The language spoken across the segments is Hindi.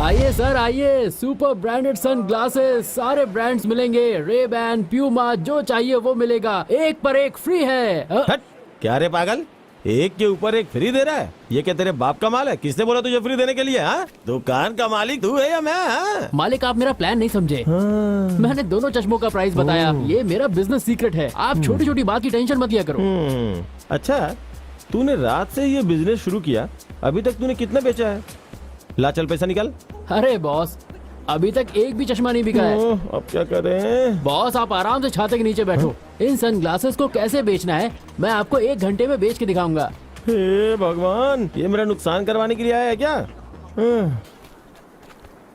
आइए सर आइए, सुपर ब्रांडेड सन ग्लासेस, सारे ब्रांड्स मिलेंगे, रेबैन, प्यूमा, जो चाहिए वो मिलेगा, एक पर एक फ्री है। हट, क्या रे पागल, एक के ऊपर एक फ्री दे रहा है? ये क्या तेरे बाप का माल है? किसने बोला तुझे फ्री देने के लिए? हाँ, दुकान का मालिक तू है या मैं? हाँ? मालिक आप मेरा प्लान नहीं समझे। मैंने दोनों चश्मों का प्राइस बताया, ये मेरा बिजनेस सीक्रेट है, आप छोटी छोटी बात की टेंशन मत लिया करो। अच्छा, तूने रात से ये बिजनेस शुरू किया, अभी तक तूने कितना बेचा है? ला चल पैसा निकाल। अरे बॉस, अभी तक एक भी चश्मा नहीं बिका है। अब क्या करें? बॉस आप आराम से छाते के नीचे बैठो, इन सन ग्लासेस को कैसे बेचना है मैं आपको 1 घंटे में बेच के दिखाऊंगा। हे भगवान, ये मेरा नुकसान करवाने के लिए आया है क्या?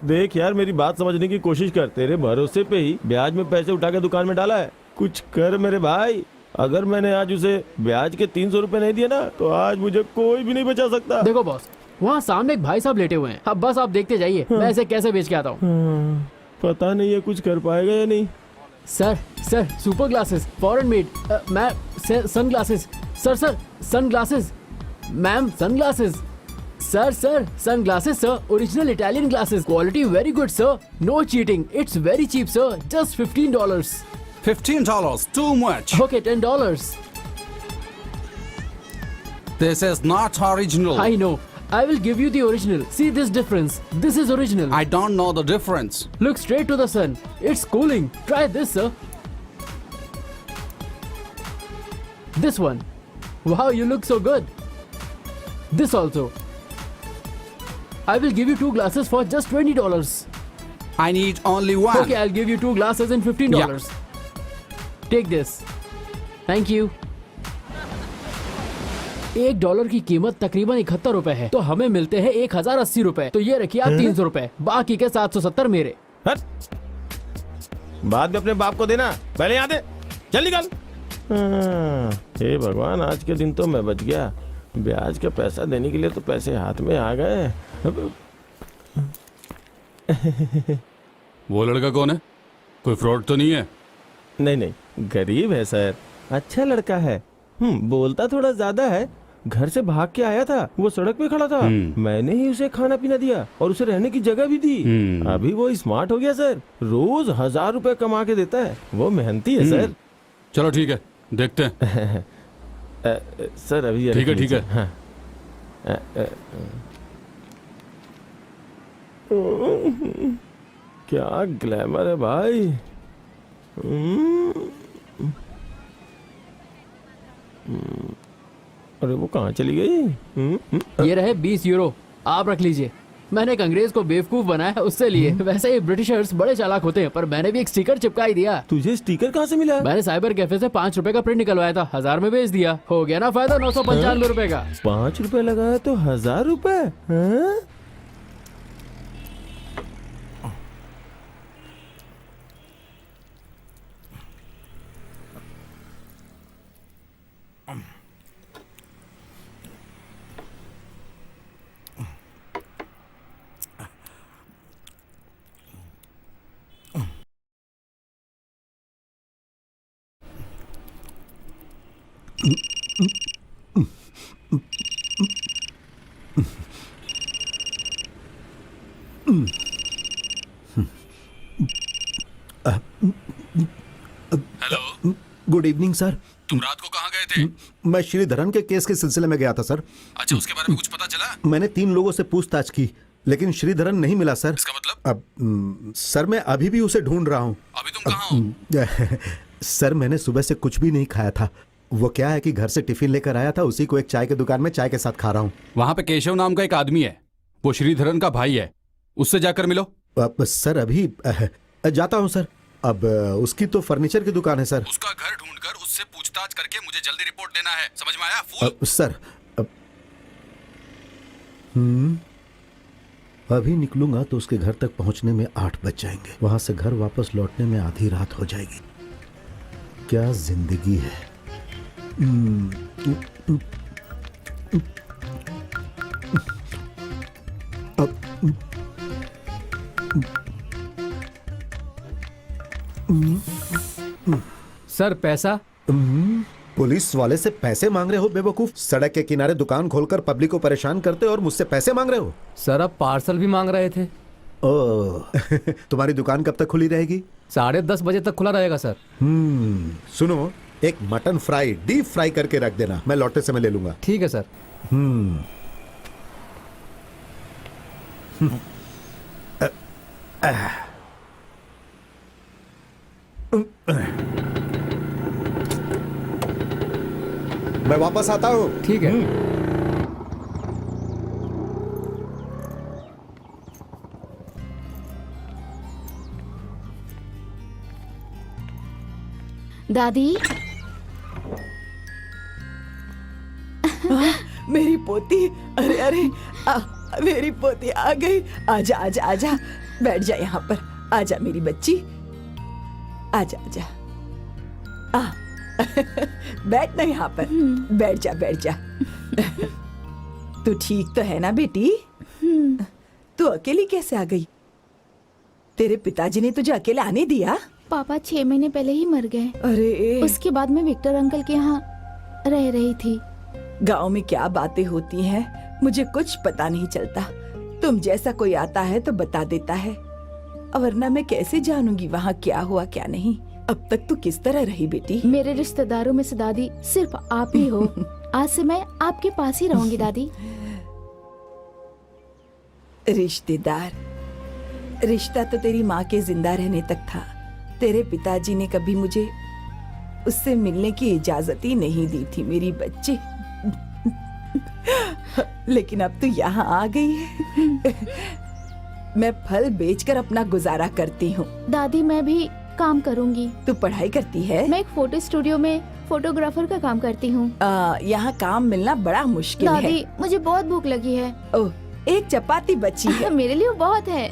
देख यार, मेरी बात समझने की कोशिश कर, तेरे भरोसे पे ही ब्याज में पैसे उठा के दुकान में डाला है, कुछ कर मेरे भाई। अगर मैंने आज उसे ब्याज के 300 रुपए नहीं दिए ना, तो आज मुझे कोई भी नहीं बचा सकता। देखो बॉस, वहाँ सामने एक भाई साहब लेटे हुए हैं, अब बस आप देखते जाइए मैं इसे कैसे बेच के आता हूँ। पता नहीं ये कुछ कर पाएगा या नहीं। Sir super glasses, foreign made, ma'am sun glasses, sir sun glasses, ma'am sun glasses, sir sun glasses sir, original Italian glasses, quality very good sir, no cheating, it's very cheap sir, just $15। $15, too much. Okay $10। This is not original. I know. I will give you the original. See this difference. This is original. I don't know the difference. Look straight to the sun. It's cooling. Try this, sir. This one. Wow, you look so good. This also. I will give you 2 glasses for just $20. I need only one. Okay, I'll give you 2 glasses and $15. Take this. Thank you. $1 की कीमत तकरीबन 71 रुपए है, तो हमें मिलते हैं 1080 रुपए। तो ये रखिए आप 300 रुपए, बाकी के 770 मेरे। हट, बाद में अपने बाप को देना, पहले यहाँ दे, चल निकल। हे भगवान, आज के दिन तो मैं बच गया। ब्याज का पैसा देने के लिए तो पैसे हाथ में आ गए। वो लड़का कौन है? कोई फ्रॉड तो नहीं है? नहीं, गरीब है सर, अच्छा लड़का है। बोलता थोड़ा ज्यादा है, घर से भाग के आया था, वो सड़क पे खड़ा था, मैंने ही उसे खाना पीना दिया और उसे रहने की जगह भी दी। अभी वो स्मार्ट हो गया सर, रोज 1000 रुपए कमा के देता है, वो मेहनती है सर। चलो ठीक है, देखते हैं। सर अभी ठीक है। हाँ। क्या ग्लैमर है भाई। अरे वो कहाँ चली गई? ये रहे 20 यूरो, आप रख लीजिए। मैंने एक अंग्रेज को बेवकूफ बनाया है, उससे लिए। वैसे ये ब्रिटिशर्स बड़े चालाक होते हैं, पर मैंने भी एक स्टिकर चिपका ही दिया। तुझे स्टिकर कहाँ से मिला? मैंने साइबर कैफे से 5 रुपए का प्रिंट निकलवाया था, 1000 में बेच दिया, हो गया ना फायदा 995 रुपए का। 5 रुपए लगाया तो 1000 रुपए। Hello, good evening sir. तुम रात को कहाँ गए थे? मैं श्रीधरन के केस के सिलसिले में गया था सर। अच्छा, उसके बारे में कुछ पता चला? मैंने 3 लोगों से पूछताछ की, लेकिन श्रीधरन नहीं मिला सर। इसका मतलब? अब सर मैं अभी भी उसे ढूंढ रहा हूँ। अभी तुम कहाँ हो? सर मैंने सुबह से कुछ भी नहीं खाया था। वो क्या है कि घर से टिफिन लेकर आया था, उसी को एक चाय की दुकान में चाय के साथ खा रहा हूँ। वहाँ पे केशव नाम का एक आदमी है, वो श्रीधरन का भाई है, उससे जाकर मिलो। सर अभी जाता हूँ सर। अब उसकी तो फर्नीचर की दुकान है सर। उसका घर ढूंढकर उससे पूछताछ करके मुझे जल्दी रिपोर्ट देना है, समझ में आया? फूल। सर अभी निकलूंगा तो उसके घर तक पहुंचने में 8 बज जाएंगे। वहां से घर वापस लौटने में आधी रात हो जाएगी। क्या जिंदगी है। सर पैसा। पुलिस वाले से पैसे मांग रहे हो बेवकूफ? सड़क के किनारे दुकान खोलकर पब्लिक को परेशान करते हो और मुझसे पैसे मांग रहे हो? सर अब पार्सल भी मांग रहे थे। ओह तुम्हारी दुकान कब तक खुली रहेगी? 10:30 बजे तक खुला रहेगा सर। सुनो, एक मटन फ्राई डीप फ्राई करके रख देना, मैं लौटते समय ले लूंगा। ठीक है सर। मैं वापस आता हूँ। ठीक है। दादी, मेरी पोती, अरे अरे मेरी पोती आ गई। आजा आजा आजा, बैठ जा यहाँ पर। आजा मेरी बच्ची, आजा आजा। बैठ ना यहाँ पर, बैठ जा बैठ जा। तू ठीक तो है ना बेटी? तू अकेली कैसे आ गई? तेरे पिताजी ने तुझे अकेले आने दिया? पापा 6 महीने पहले ही मर गए। अरे उसके बाद मैं विक्टर अंकल के यहाँ रह रही थी। गांव में क्या बातें होती हैं मुझे कुछ पता नहीं चलता। तुम जैसा कोई आता है तो बता देता है, वरना मैं कैसे जानूंगी वहाँ क्या हुआ क्या नहीं। अब तक तू किस तरह रही बेटी? मेरे रिश्तेदारों में से दादी सिर्फ आप ही हो। आज से मैं आपके पास ही रहूंगी दादी। रिश्तेदार? रिश्ता तो तेरी माँ के जिंदा रहने तक था। तेरे पिताजी ने कभी मुझे उससे मिलने की इजाजत ही नहीं दी थी मेरी बच्ची। लेकिन अब तू यहाँ आ गई है। मैं फल बेचकर अपना गुजारा करती हूँ। दादी मैं भी काम करूंगी। तू पढ़ाई करती है? मैं एक फोटो स्टूडियो में फोटोग्राफर का काम करती हूँ। यहाँ काम मिलना बड़ा मुश्किल है। दादी मुझे बहुत भूख लगी है। ओह, एक चपाती बची है। मेरे लिए बहुत है।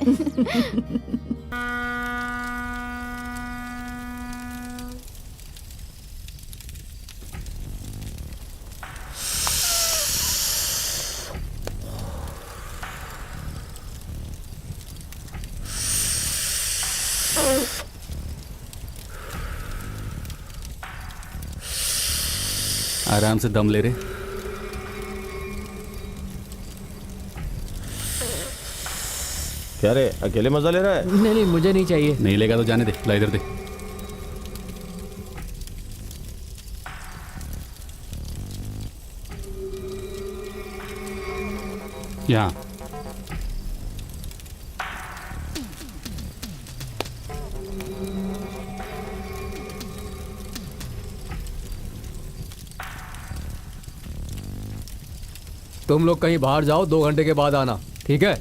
आराम से दम ले रहे। क्या रे, अकेले मजा ले रहा है? नहीं नहीं, मुझे नहीं चाहिए। नहीं लेगा तो जाने दे, ला इधर दे। यहाँ तुम लोग कहीं बाहर जाओ, 2 घंटे के बाद आना, ठीक है?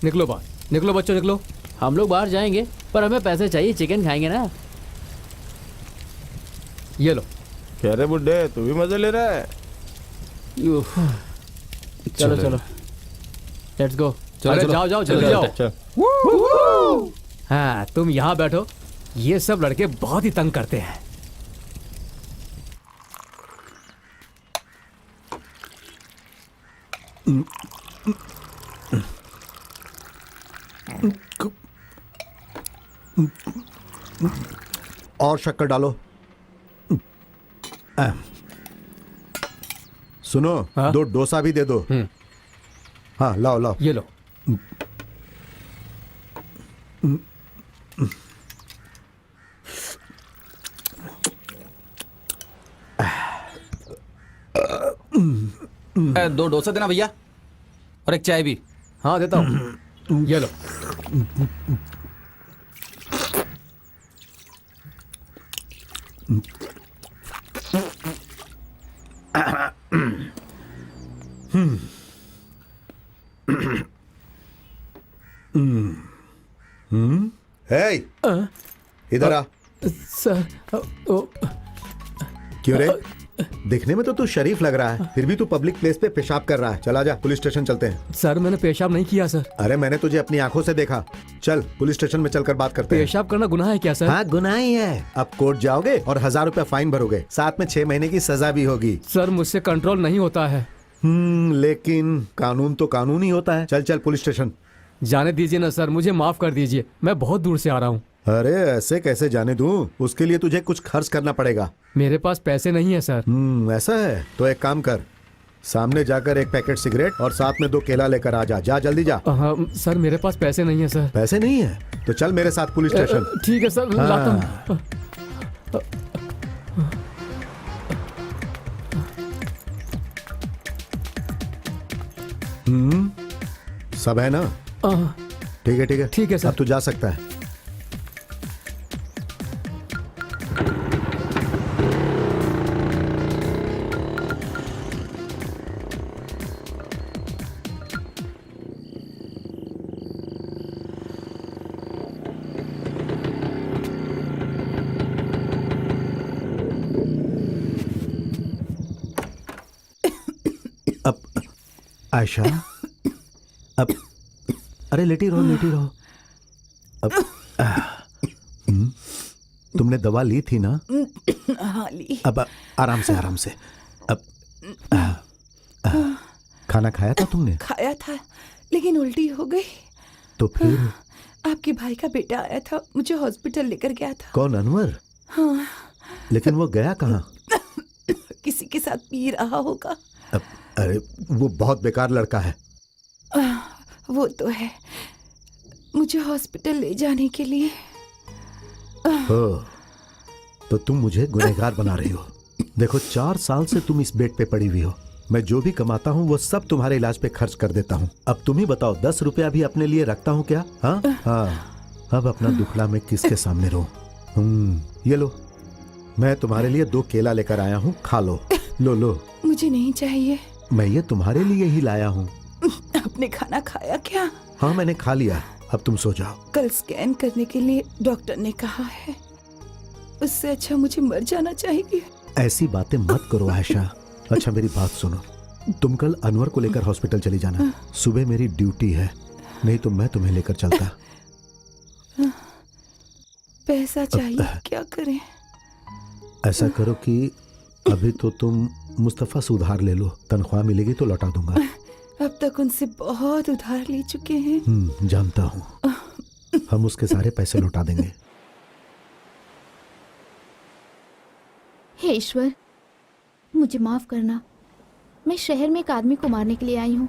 निकलो बाहर, निकलो बच्चों निकलो। हम लोग बाहर जाएंगे पर हमें पैसे चाहिए, चिकन खाएंगे ना। ये लो। क्या रे बुड्ढे, तू भी मजे ले रहा है? चलो चलो, लेट्स गो। चलो, अरे चलो। जाओ जाओ, चलो, जल्दी जाओ। चल। हाँ, तुम यहाँ बैठो। ये सब लड़के बहुत ही तंग करते हैं। और शक्कर डालो। सुनो, हाँ? 2 डोसा भी दे दो। हाँ लाओ लाओ। ये लो। दो डोसा देना भैया, और एक चाय भी। हाँ देता हूँ। ये लो। हे, इधर आ। सर, ओ, क्यों रे? दिखने में तो तू शरीफ लग रहा है, फिर भी तू पब्लिक प्लेस पे पेशाब कर रहा है। चला जा, पुलिस स्टेशन चलते हैं। सर मैंने पेशाब नहीं किया सर। अरे मैंने तुझे अपनी आंखों से देखा। चल पुलिस स्टेशन में चलकर बात करते हैं। पेशाब करना गुनाह है क्या सर? हाँ गुनाह ही है। अब कोर्ट जाओगे और 1000 रुपया फाइन भरोगे, साथ में 6 महीने की सजा भी होगी। सर मुझसे कंट्रोल नहीं होता है। लेकिन कानून तो कानून ही होता है। चल चल पुलिस स्टेशन। जाने दीजिए ना सर, मुझे माफ कर दीजिए, मैं बहुत दूर से आ रहा हूँ। अरे ऐसे कैसे जाने दूं? उसके लिए तुझे कुछ खर्च करना पड़ेगा। मेरे पास पैसे नहीं है सर। ऐसा है तो एक काम कर, सामने जाकर एक पैकेट सिगरेट और साथ में 2 केला लेकर आ जा। जा जल्दी जा। हाँ सर, मेरे पास पैसे नहीं है सर। पैसे नहीं है तो चल मेरे साथ पुलिस स्टेशन। ठीक है सर, हाँ। लाता हूँ। सब है ना? ठीक है, ठीक है, ठीक है सर। अब तू जा सकता है। अब आयशा, अब अरे लेटी रहो, लेटी रहो। अब तुमने दवा ली थी ना? हाँ ली। अब आराम से, आराम से। अब खाना खाया था तुमने? खाया था लेकिन उल्टी हो गई। तो फिर? आपके भाई का बेटा आया था, मुझे हॉस्पिटल लेकर गया था। कौन, अनवर? हाँ। लेकिन वो गया कहाँ? किसी के साथ पी रहा होगा। अरे वो बहुत बेकार लड़का है। वो तो है, मुझे हॉस्पिटल ले जाने के लिए। हो, तो तुम मुझे गुनहगार बना रही हो। देखो 4 साल से तुम इस बेड पे पड़ी हुई हो। मैं जो भी कमाता हूँ वो सब तुम्हारे इलाज पे खर्च कर देता हूँ। अब तुम ही बताओ, 10 रुपया भी अपने लिए रखता हूँ क्या? हाँ हाँ। अब अपना दुखड़ा मैं किसके सामने रहूं? ये लो, मैं तुम्हारे लिए 2 केला लेकर आया हूँ, खा लो। लो लो। मुझे नहीं चाहिए। मैं ये तुम्हारे लिए ही लाया हूँ। आपने खाना खाया क्या? हाँ मैंने खा लिया, अब तुम सो जाओ। कल स्कैन करने के लिए डॉक्टर ने कहा है, उससे अच्छा मुझे मर जाना चाहिए। ऐसी बातें मत करो आयशा। अच्छा मेरी बात सुनो, तुम कल अनवर को लेकर हॉस्पिटल चली जाना। सुबह मेरी ड्यूटी है, नहीं तो मैं तुम्हें लेकर चलता। पैसा चाहिए, क्या करें? ऐसा करो कि अभी तो तुम मुस्तफा से उधार ले लो, तनख्वाह मिलेगी तो लौटा दूंगा। अब तक उनसे बहुत उधार ले चुके हैं। जानता हूँ, हम उसके सारे पैसे लौटा देंगे। हे ईश्वर, मुझे माफ करना। मैं शहर में एक आदमी को मारने के लिए आई हूँ।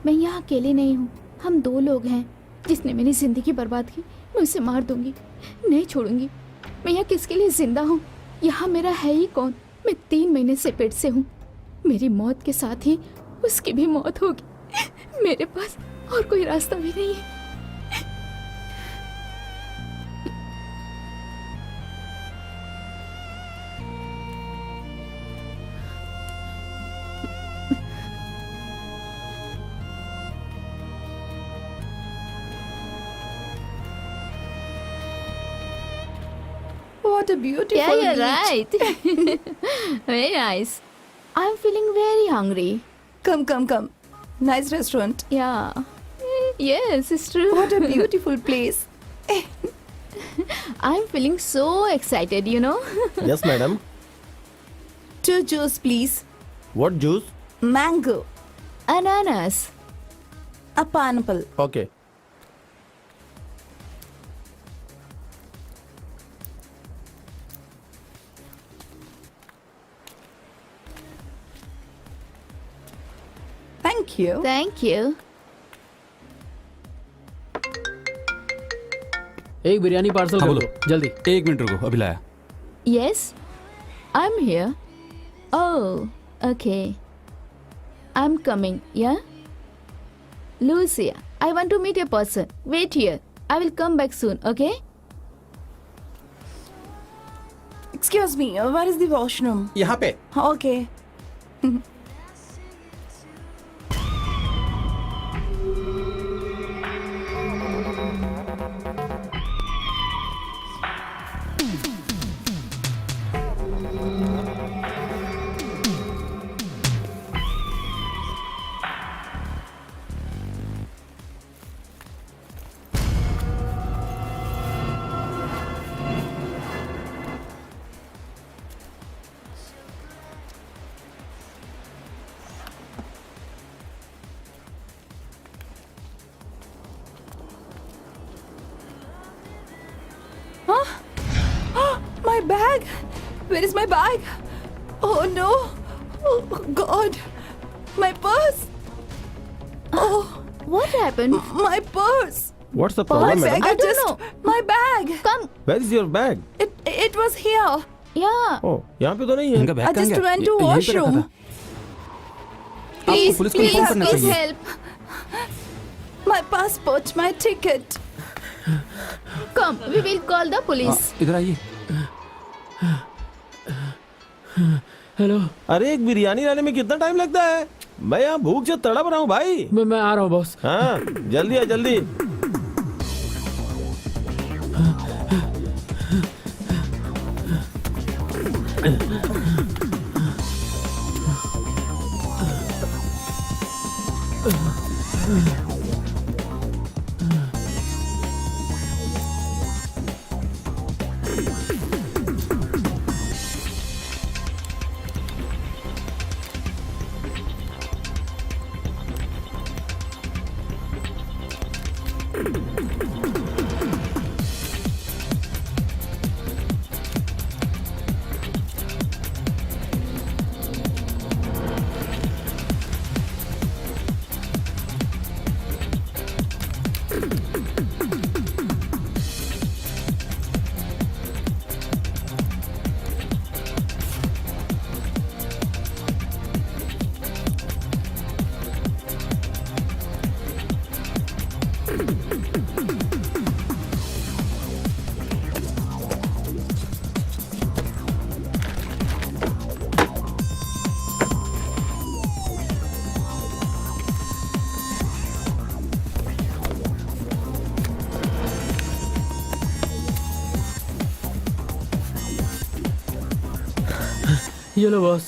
मैं यहाँ अकेले नहीं हूँ, हम 2 लोग हैं। जिसने मेरी जिंदगी बर्बाद की, मैं उसे मार दूंगी, नहीं छोड़ूंगी। मैं यहाँ किसके लिए जिंदा हूँ? यहाँ मेरा है ही कौन? मैं 3 महीने से पेट से हूँ। मेरी मौत के साथ ही उसकी भी मौत होगी। मेरे पास और कोई रास्ता भी नहीं है। What a beautiful Yeah, you're beach. right. Very nice. I'm feeling very hungry. Come. Nice restaurant. Yeah. Yes, it's true. What a beautiful place. I'm feeling so excited, you know. Yes madam. 2 juice, please. What juice? Mango. Ananas. A pineapple. Okay. Thank you. Thank you. एक बिरयानी पार्सल हाँ, कर बोलो। दो जल्दी। 1 मिनट रुको, अभी लाया। Yes, I'm here. Oh, okay. I'm coming, yeah? Lucia, I want to meet a person. Wait here. I will come back soon, okay? Excuse me, where is the washroom? यहाँ पे। Okay. My bag! Where is my bag? Oh no! Oh God! My purse. Oh, What happened? my purse. What's the My problem bag. मैडम? I don't just know. my bag. Come. Where is your bag? It was here. Yeah. Oh, यहाँ पे तो नहीं इनका है। बैग I कहाँ just गया? went to यहीं पे रखा washroom. था। Please, आपको पुलिस को please, इन्फॉर्म करना please चाहिए। help. My passport, my ticket. Come, we will call the police. इधर आइए। हेलो, अरे एक बिरयानी लाने में कितना टाइम लगता है? मैं यहाँ भूख से तड़प रहा हूँ भाई। मैं आ रहा हूँ बॉस। हाँ, जल्दी आ जल्दी। ये लो बॉस।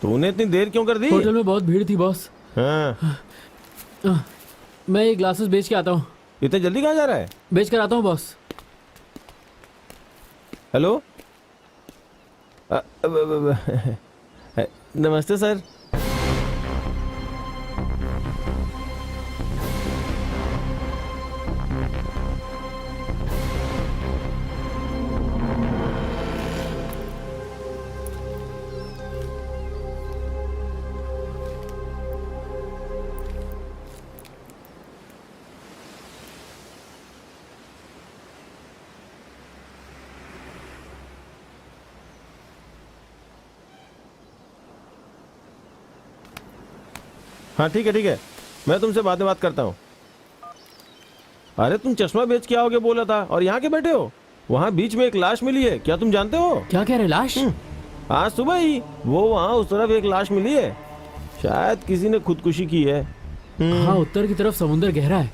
तूने इतनी देर क्यों कर दी? होटल में बहुत भीड़ थी बॉस। हाँ, मैं ये ग्लासेस बेच के आता हूँ। इतने जल्दी कहाँ जा रहा है? बेच कर आता हूँ बॉस। हेलो, नमस्ते सर। हाँ ठीक है, मैं तुमसे बाद में बात करता हूँ। अरे तुम चश्मा बेच के आओगे बोला था और यहाँ के बैठे हो। वहाँ बीच में एक लाश मिली है, क्या तुम जानते हो? क्या कह रहे लाश? आज सुबह ही वो वहाँ उस तरफ एक लाश मिली है। शायद किसी ने खुदकुशी की है। हाँ, उत्तर की तरफ समुंदर गहरा है,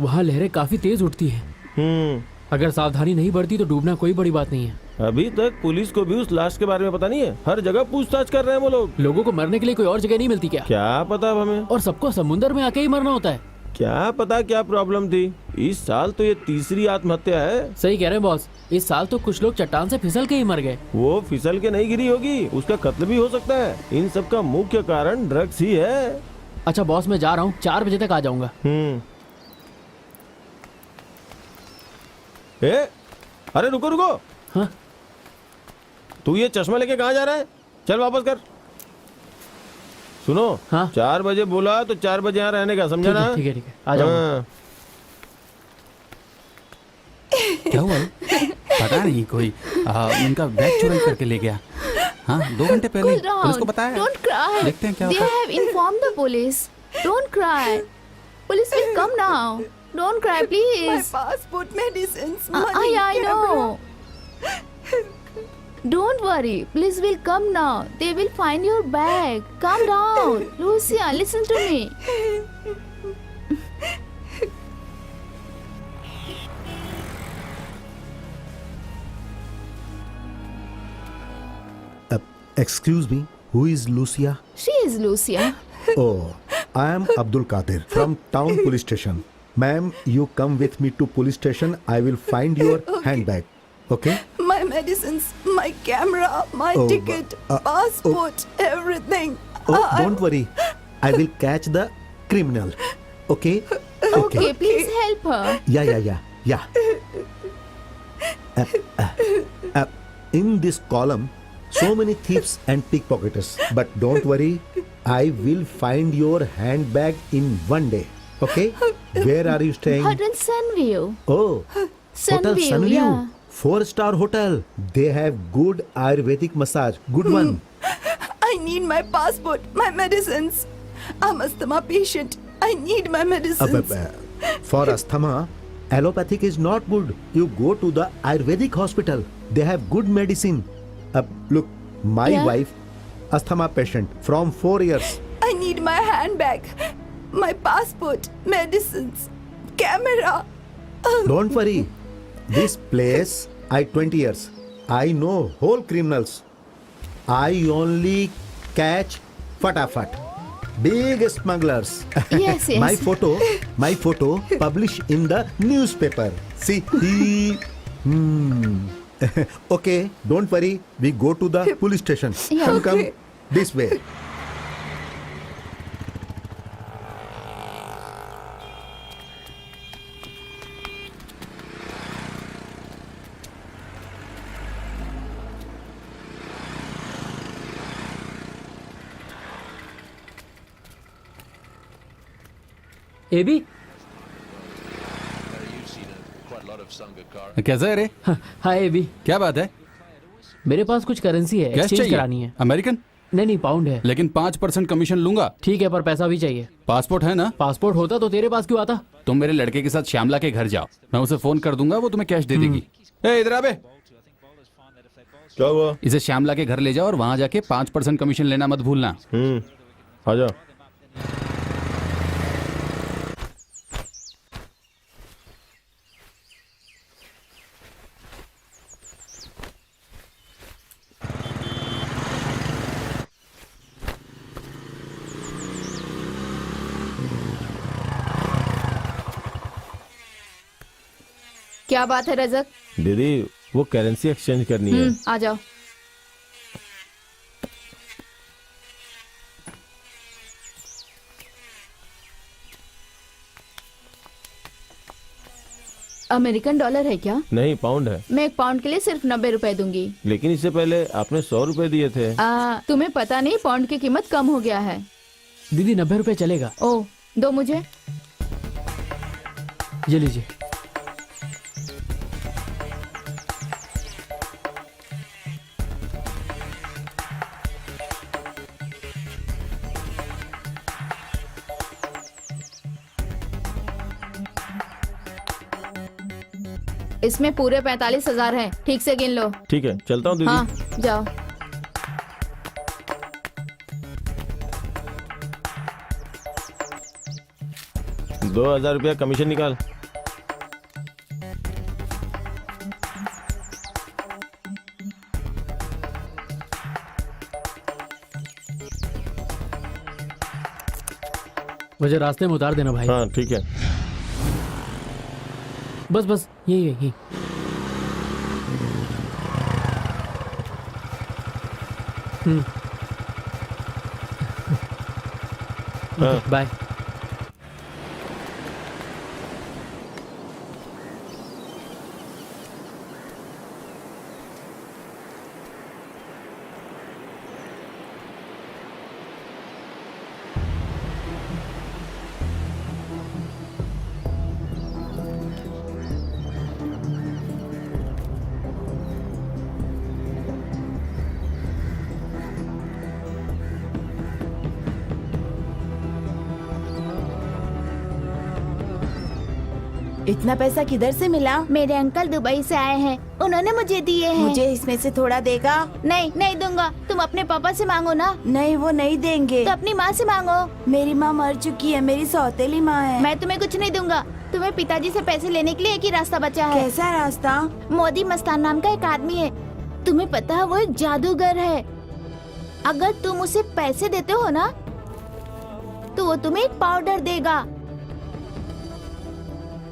वहाँ लहरें काफी तेज उठती हैं। अगर सावधानी नहीं बरती तो डूबना कोई बड़ी बात नहीं है। अभी तक पुलिस को भी उस लाश के बारे में पता नहीं है। हर जगह पूछताछ कर रहे हैं वो लोग। लोगों को मरने के लिए कोई और जगह नहीं मिलती क्या? क्या पता अब हमें। और सबको समुंदर में आके ही मरना होता है। क्या पता क्या प्रॉब्लम थी। इस साल तो ये तीसरी आत्महत्या है। सही कह रहे हैं बॉस, इस साल तो कुछ लोग चट्टान से फिसल के ही मर गए। वो फिसल के नहीं गिरी होगी, उसका कत्ल भी हो सकता है। इन सब का मुख्य कारण ड्रग्स ही है। अच्छा बॉस, मैं जा रहा हूँ, 4 बजे तक आ जाऊंगा। अरे रुको रुको। हाँ? तू ये चश्मा लेके कहाँ जा रहा है? चल वापस कर। सुनो, हाँ? 4 बजे बोला तो 4 बजे यहाँ रहने का, समझा ना? ठीक है, आ जाऊंगा। हाँ। क्या हुआ? पता नहीं, कोई उनका बैग चुराई करके ले गया। हाँ, 2 घंटे पहले Cool down. पुलिस को बताया है। Don't cry. देखते हैं क्या They होता है। have informed the police. Don't cry. Police will come now. Don't cry, My please. passport, medicines, money, I camera. know. Don't worry. Police will come now. They will find your bag. Calm down. Lucia, listen to me. Excuse me, who is Lucia? She is Lucia. Oh, I am Abdul Qadir from town police station. Ma'am, you come with me to police station. I will find your handbag. Okay? My medicines, my camera, my Oh, ticket, passport, everything. Oh, don't worry. I will catch the criminal. Okay? Okay, please help her. Yeah. In this column, so many thieves and pickpocketers. But don't worry, I will find your handbag in one day. Okay? Where are you staying? Hotel Sunview. Oh, Hotel Sunview, Sunview. yeah. 4-star hotel. They have good Ayurvedic massage. Good one. I need my passport, my medicines. I'm asthma patient. I need my medicines. For asthma, allopathic is not good. You go to the Ayurvedic hospital. They have good medicine. Look, my Yeah. wife, asthma patient from 4 years. I need my handbag, my passport, medicines, camera. Don't worry. This place, I 20 years. I know whole criminals. I only catch fatafat. Big smugglers. Yes, yes. My photo published in the newspaper. See, Okay, don't worry. We go to the police station. Yeah. Come this way. एबी कैसा है रे? हाय एबी, क्या बात है? मेरे पास कुछ करेंसी है, कैश एक्सचेंज चाहिए? करानी है। अमेरिकन? नहीं पाउंड है। लेकिन 5% कमीशन लूंगा। ठीक है, पर पैसा भी चाहिए। पासपोर्ट है ना? पासपोर्ट होता तो तेरे पास क्यों आता? तुम मेरे लड़के के साथ श्यामला के घर जाओ, मैं उसे फोन कर दूंगा, वो तुम्हें कैश दे देगी। ए इधर आ बे। क्या हुआ? इसे श्यामला के घर ले जाओ और वहां जाके 5% कमीशन लेना मत भूलना। आ जा। क्या बात है रजक? दीदी वो करेंसी एक्सचेंज करनी है। आ जाओ। अमेरिकन डॉलर है क्या? नहीं, पाउंड है। मैं 1 पाउंड के लिए सिर्फ 90 रुपए दूंगी। लेकिन इससे पहले आपने 100 रुपए दिए थे। तुम्हें पता नहीं, पाउंड की कीमत कम हो गया है। दीदी 90 रुपए चलेगा। ओ, दो मुझे। ये लीजिए। इसमें पूरे 45,000 हैं। ठीक से गिन लो। ठीक है, चलता हूँ दीदी। हाँ, जाओ। दो 2,000 रुपया कमीशन निकाल। मुझे रास्ते में उतार देना भाई। हाँ ठीक है। बस यही। बाय। इतना पैसा किधर से मिला? मेरे अंकल दुबई से आए हैं, उन्होंने मुझे दिए हैं। मुझे इसमें से थोड़ा देगा? नहीं दूंगा। तुम अपने पापा से मांगो ना। नहीं, वो नहीं देंगे। तो अपनी माँ से मांगो। मेरी माँ मर चुकी है, मेरी सौतेली माँ है। मैं तुम्हें कुछ नहीं दूंगा। तुम्हें पिताजी से पैसे लेने के लिए एक ही रास्ता बचा है। कैसा रास्ता? मोदी मस्तान नाम का एक आदमी है, तुम्हें पता है, वो एक जादूगर है। अगर तुम उसे पैसे देते हो ना, तो वो तुम्हें एक पाउडर देगा।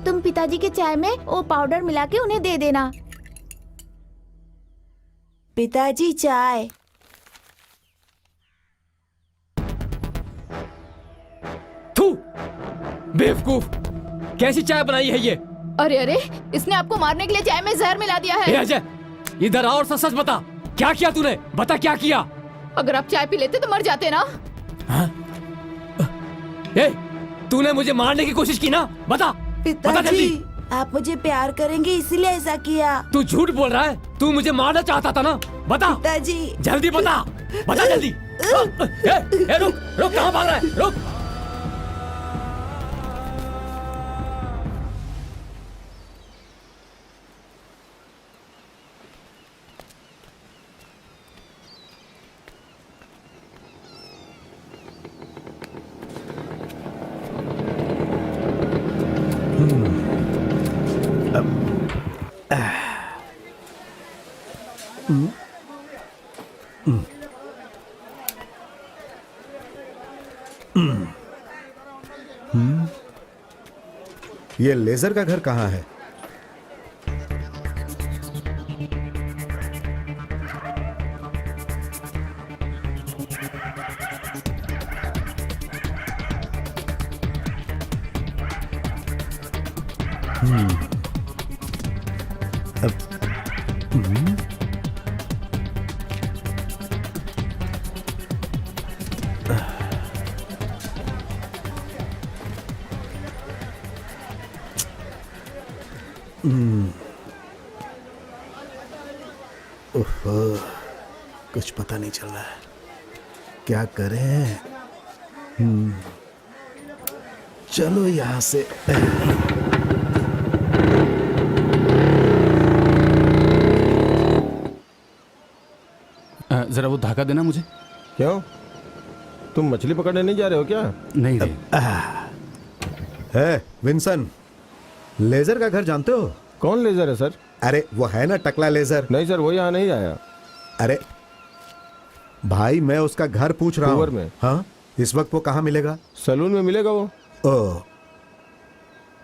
तुम पिताजी के चाय में वो पाउडर मिला के उन्हें दे देना। पिताजी चाय। थू, बेवकूफ, कैसी चाय बनाई है ये? अरे, इसने आपको मारने के लिए चाय में जहर मिला दिया ए है। अजय, इधर आओ और सच बता, क्या किया तूने? बता क्या किया? अगर आप चाय पी लेते तो मर जाते ना। हाँ? ए, तूने मुझे मारने की कोशिश की ना? बता, बता जल्दी। पिताजी आप मुझे प्यार करेंगे इसीलिए ऐसा किया। तू झूठ बोल रहा है। तू मुझे मारना चाहता था ना? बता, पिताजी जल्दी बता, बता जल्दी। रुक रुक, कहाँ भाग रहा है? रुक। ये लेजर का घर कहाँ है? ओहो, कुछ पता नहीं चल रहा है, क्या करें? चलो यहाँ से। जरा वो धागा देना मुझे। क्यों, तुम मछली पकड़ने नहीं जा रहे हो क्या? नहीं रे। है विंसन, लेजर का घर जानते हो? कौन लेजर है सर? अरे वो है ना टकला लेजर। नहीं सर, वो यहाँ नहीं आया। अरे भाई मैं उसका घर पूछ रहा हूवर हूँ। में। हाँ, इस वक्त वो कहाँ मिलेगा? सैलून में मिलेगा वो। ओ,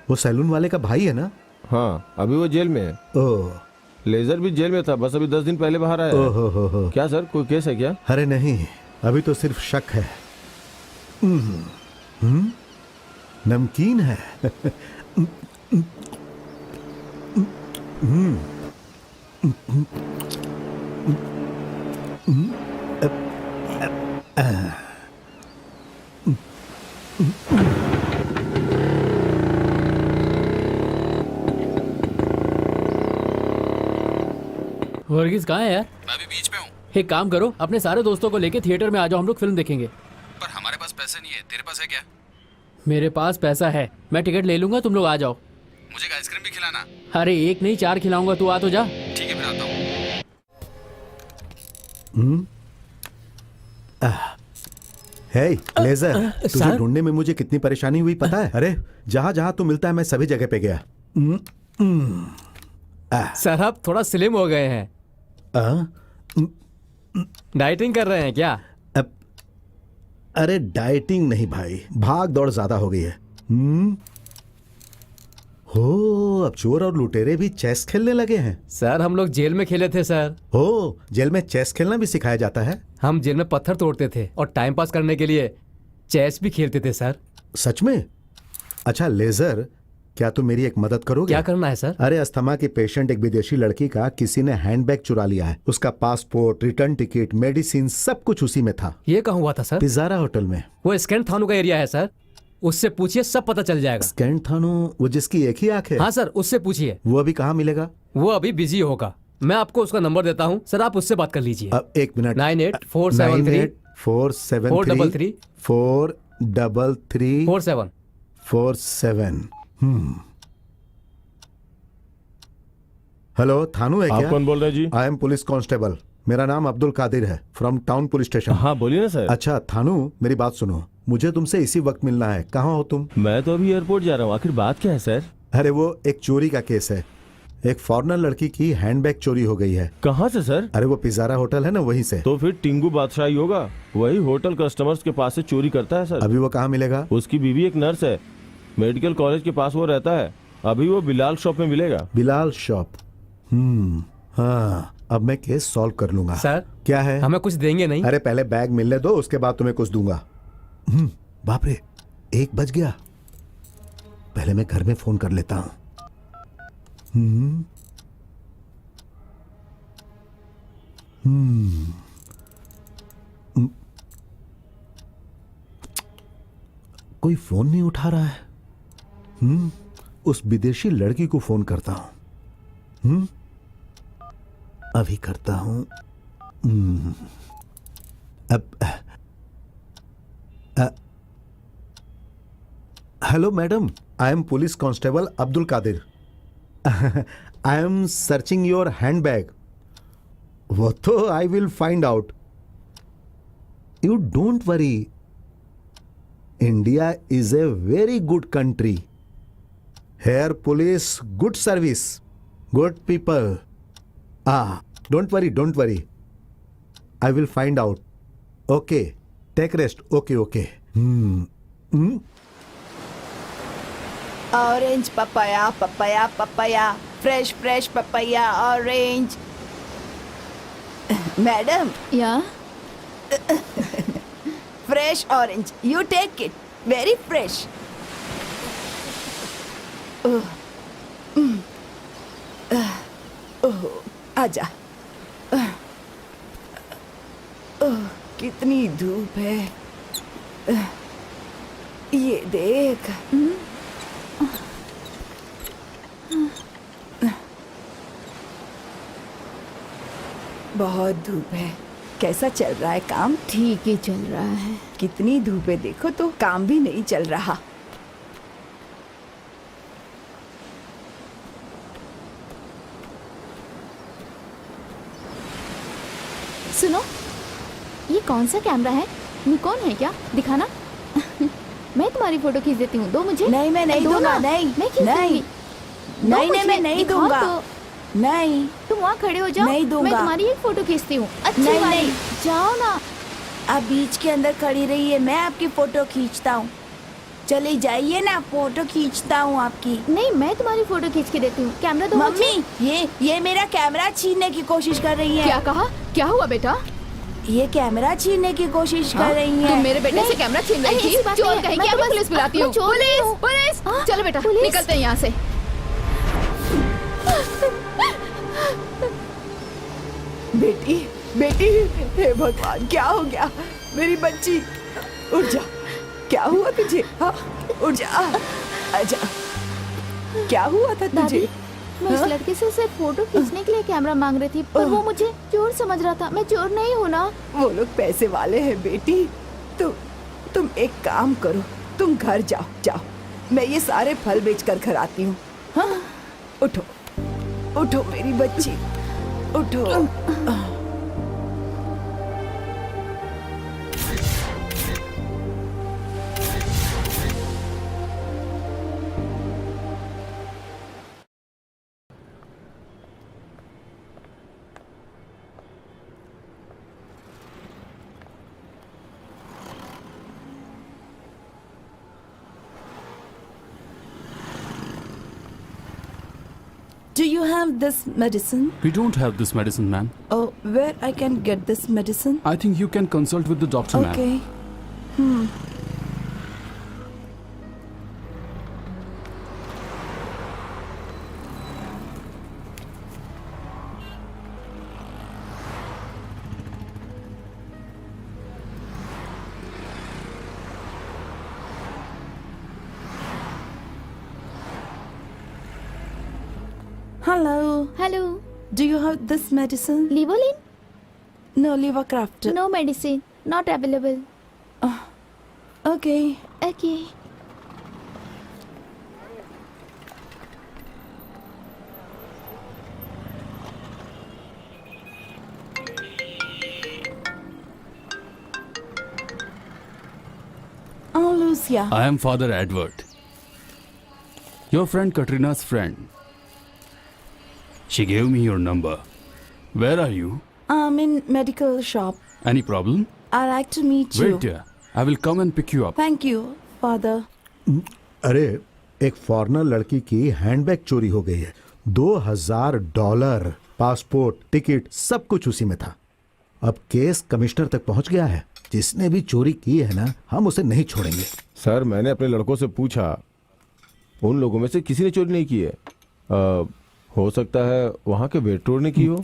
वो सैलून वाले का भाई है ना? हाँ, अभी वो जेल में है। ओ, लेजर भी जेल में था, बस अभी 10 दिन पहले बाहर आया है। हो। क्या सर, कोई केस है क्या? अरे नहीं, अभी तो सिर्फ शक है। नमकीन है। वर्गीस कहाँ है यार? मैं अभी बीच पे हूँ। एक काम करो, अपने सारे दोस्तों को लेके थिएटर में आ जाओ, हम लोग फिल्म देखेंगे। पर हमारे पास पैसे नहीं है, तेरे पास है क्या? मेरे पास पैसा है, मैं टिकट ले लूंगा, तुम लोग आ जाओ। मुझे आइसक्रीम भी खिलाना। अरे एक नहीं 4 खिलाऊंगा, तू आ तो जा। ठीक है, फिर आता हूँ। हे लेजर, तुझे सर? ढूंढने में मुझे कितनी परेशानी हुई पता है? अरे जहां जहां तू मिलता है मैं सभी जगह पे गया। सर आप थोड़ा स्लिम हो गए हैं। डाइटिंग कर रहे हैं क्या? अरे डाइटिंग नहीं भाई, भाग दौड़ ज्यादा हो गई है। हो, अब चोर और लुटेरे भी चेस खेलने लगे हैं। सर हम लोग जेल में खेले थे सर। हो, जेल में चेस खेलना भी सिखाया जाता है? हम जेल में पत्थर तोड़ते थे और टाइम पास करने के लिए चेस भी खेलते थे सर। सच में? अच्छा लेजर, क्या तुम मेरी एक मदद करोगे? क्या करना है सर? अरे अस्थमा की पेशेंट एक विदेशी लड़की का किसी ने हैंडबैग चुरा लिया है। उसका पासपोर्ट, रिटर्न टिकट, मेडिसिन सब कुछ उसी में था। ये कहाँ हुआ था सर? पिज़ारा होटल में। वो स्कैंड थानों का एरिया है सर, उससे पूछिए, सब पता चल जाएगा। स्कैंड थानो, वो जिसकी एक ही आंख है? हाँ सर, उससे पूछिए। वो अभी कहाँ मिलेगा? वो अभी बिजी होगा, मैं आपको उसका नंबर देता हूँ सर, आप उससे बात कर लीजिए। अब एक मिनट। 98473433 473 47 47। हेलो, थानू है आप क्या? कौन बोल रहे हैं जी? आई एम पुलिस कांस्टेबल, मेरा नाम अब्दुल कादिर है, फ्रॉम टाउन पुलिस स्टेशन। हाँ बोलिए ना सर। अच्छा थानू, मेरी बात सुनो, मुझे तुमसे इसी वक्त मिलना है। कहाँ हो तुम? मैं तो अभी एयरपोर्ट जा रहा हूँ, आखिर बात क्या है सर? अरे वो एक चोरी का केस है, एक फॉरेनर लड़की की हैंडबैग चोरी हो गई है। कहाँ से सर? अरे वो पिज़ारा होटल है ना, वहीं से। तो फिर टिंगू बादशाही होगा, वही होटल कस्टमर्स के पास से चोरी करता है सर। अभी वो कहाँ मिलेगा? उसकी बीवी एक नर्स है, मेडिकल कॉलेज के पास वो रहता है। अभी वो बिलाल शॉप में मिलेगा। बिलाल शॉप। हाँ, अब मैं केस सॉल्व कर लूंगा। सर क्या है? हमें कुछ देंगे नहीं? अरे पहले बैग मिलने दो, उसके बाद तुम्हें कुछ दूंगा। बाप रे, 1 बज गया। पहले मैं घर में फोन कर लेता हूं। कोई फोन नहीं उठा रहा है। उस विदेशी लड़की को फोन करता हूं। अभी करता हूं। Hello madam, I am police constable Abdul Qadir. I am searching your handbag. वो तो I will find out. You don't worry, India is a very good country. Here police, good service, good people. Don't worry, I will find out. Okay, take rest. Okay. Orange papaya, papaya papaya, fresh fresh papaya orange. Madam, या fresh orange, you take it, very fresh. आजा। कितनी धूप है, ये देख। बहुत धूप है। कैसा चल रहा है काम? ठीक ही चल रहा है। कितनी धूप है देखो तो, काम भी नहीं चल रहा। सुनो, ये कौन सा कैमरा है? निकॉन है क्या? दिखाना। मैं तुम्हारी फोटो खींच देती हूँ, दो मुझे। नहीं, मैं नहीं दो दूंगा, ना। नहीं, मैं खींच नहीं, दूंगी। दो नहीं, मुझे, मैं नहीं दिखाओ दूंगा। तो। नहीं, तुम वहाँ खड़े हो जाओ, नहीं दूंगा। मैं तुम्हारी एक फोटो खींचती हूँ। अच्छी नहीं, वाली। नहीं। जाओ ना। आप बीच के अंदर खड़ी रहिए, मैं आपकी फोटो खींचता हूँ। चले जाइए ना, फोटो खींचता हूँ आपकी। नहीं, मैं तुम्हारी फोटो खींच के देती हूँ। कैमरा दो मुझे। मम्मी, ये मेरा कैमरा छीनने की कोशिश कर रही है। क्या कहा? क्या हुआ बेटा? ये कैमरा छीनने की कोशिश कर रही है। तुम मेरे बेटे से कैमरा छीन रही थी? चोर कहीं क्या? मैं पुलिस बुलाती हूँ। पुलिस! चलो बेटा, निकलते हैं यहाँ से। बेटी, बेटी, हे भगवान, क्या हो गया? मेरी बच्ची, उठ जा। क्या हुआ तुझे? हाँ, उठ जा, आजा। क्या हुआ था तुझे? मैं इस लड़के से सिर्फ फोटो खींचने के लिए कैमरा मांग रही थी, पर वो मुझे चोर समझ रहा था। मैं चोर नहीं हूँ ना। वो लोग पैसे वाले हैं बेटी। तुम एक काम करो, तुम घर जाओ। मैं ये सारे फल बेचकर घर आती हूँ। हाँ, उठो मेरी बच्ची, उठो। Do you have this medicine? We don't have this medicine, ma'am. Oh, where I can get this medicine? I think you can consult with the doctor, ma'am. Okay. Hello. Hello. Do you have this medicine? Livolin? No, Livercraft. No medicine. Not available. Okay. Okay. Oh, Lucia. I am Father Edward. Your friend Katrina's friend. She gave me your number. Where are you? I'm in medical shop. Any problem? I like to meet you. Wait there. I will come and pick you up. Thank you, Father. अरे, एक फॉरेनर लड़की की हैंडबैग चोरी हो गई है। $2000, पासपोर्ट, टिकट, सब कुछ उसी में था। अब केस कमिश्नर तक पहुंच गया है। जिसने भी चोरी की है ना, हम उसे नहीं छोड़ेंगे। सर, मैंने अपने लड़कों से पूछा, उन लोगों में से किसी ने चोरी नहीं की है। हो सकता है वहाँ के वेटर ने की हो।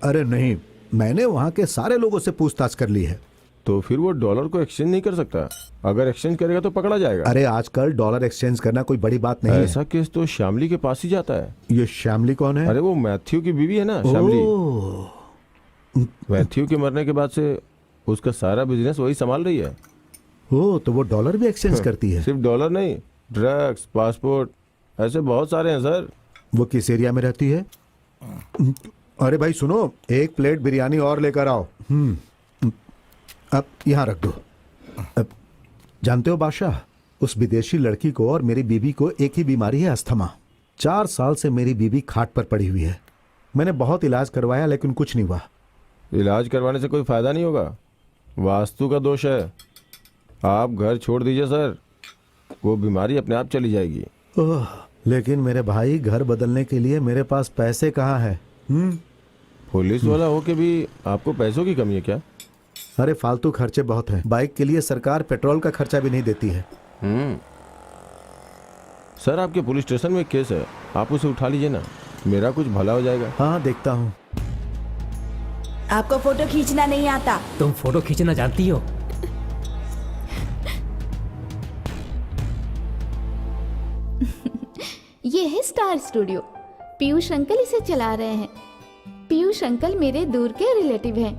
अरे नहीं, मैंने वहाँ के सारे लोगों से पूछताछ कर ली है। तो फिर वो डॉलर को एक्सचेंज नहीं कर सकता। अगर एक्सचेंज करेगा तो पकड़ा जाएगा। अरे आजकल डॉलर एक्सचेंज करना कोई बड़ी बात नहीं ऐसा केस तो श्यामली के पास ही जाता है। है। ये श्यामली कौन है? अरे वो मैथ्यू की बीवी है ना, श्यामली। ओह, मैथ्यू के मरने के बाद से उसका सारा बिजनेस वही संभाल रही है। ओह, तो वो डॉलर भी एक्सचेंज करती है। सिर्फ डॉलर नहीं, ड्रग्स, पासपोर्ट, ऐसे बहुत सारे हैं सर। वो किस एरिया में रहती है? अरे भाई सुनो, एक प्लेट बिरयानी और लेकर आओ। अब यहाँ रख दो। अब जानते हो बादशाह, उस विदेशी लड़की को और मेरी बीबी को एक ही बीमारी है, अस्थमा। 4 साल से मेरी बीबी खाट पर पड़ी हुई है। मैंने बहुत इलाज करवाया लेकिन कुछ नहीं हुआ। इलाज करवाने से कोई फायदा नहीं होगा, वास्तु का दोष है। आप घर छोड़ दीजिए सर, वो बीमारी अपने आप चली जाएगी। ओह, लेकिन मेरे भाई, घर बदलने के लिए मेरे पास पैसे कहाँ है? पुलिस वाला हो के भी आपको पैसों की कमी है क्या? अरे फालतू खर्चे बहुत हैं। बाइक के लिए सरकार पेट्रोल का खर्चा भी नहीं देती है। सर आपके पुलिस स्टेशन में एक केस है, आप उसे उठा लीजिए ना, मेरा कुछ भला हो जाएगा। हाँ, देखता हूँ। आपको फोटो खींचना नहीं आता? तुम फोटो खींचना जानती हो? ये है स्टार स्टूडियो। पीयूष अंकल इसे चला रहे हैं। पीयूष अंकल मेरे दूर के रिलेटिव हैं।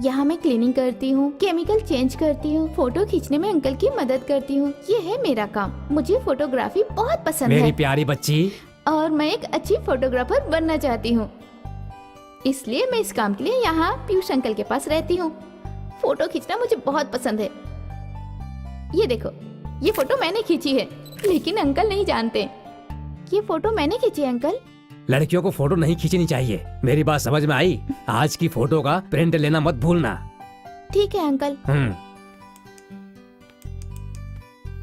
यहाँ मैं क्लीनिंग करती हूँ, केमिकल चेंज करती हूँ, फोटो खींचने में अंकल की मदद करती हूँ। ये है मेरा काम। मुझे फोटोग्राफी बहुत पसंद है। मेरी प्यारी बच्ची, और मैं एक अच्छी फोटोग्राफर बनना चाहती हूँ। इसलिए मैं इस काम के लिए यहाँ पीयूष अंकल के पास रहती हूँ। फोटो खींचना मुझे बहुत पसंद है। ये देखो, ये फोटो मैंने खींची है, लेकिन अंकल नहीं जानते। ये फोटो मैंने खींची है अंकल। लड़कियों को फोटो नहीं खींचनी चाहिए, मेरी बात समझ में आई? आज की फोटो का प्रिंट लेना मत भूलना। ठीक है अंकल।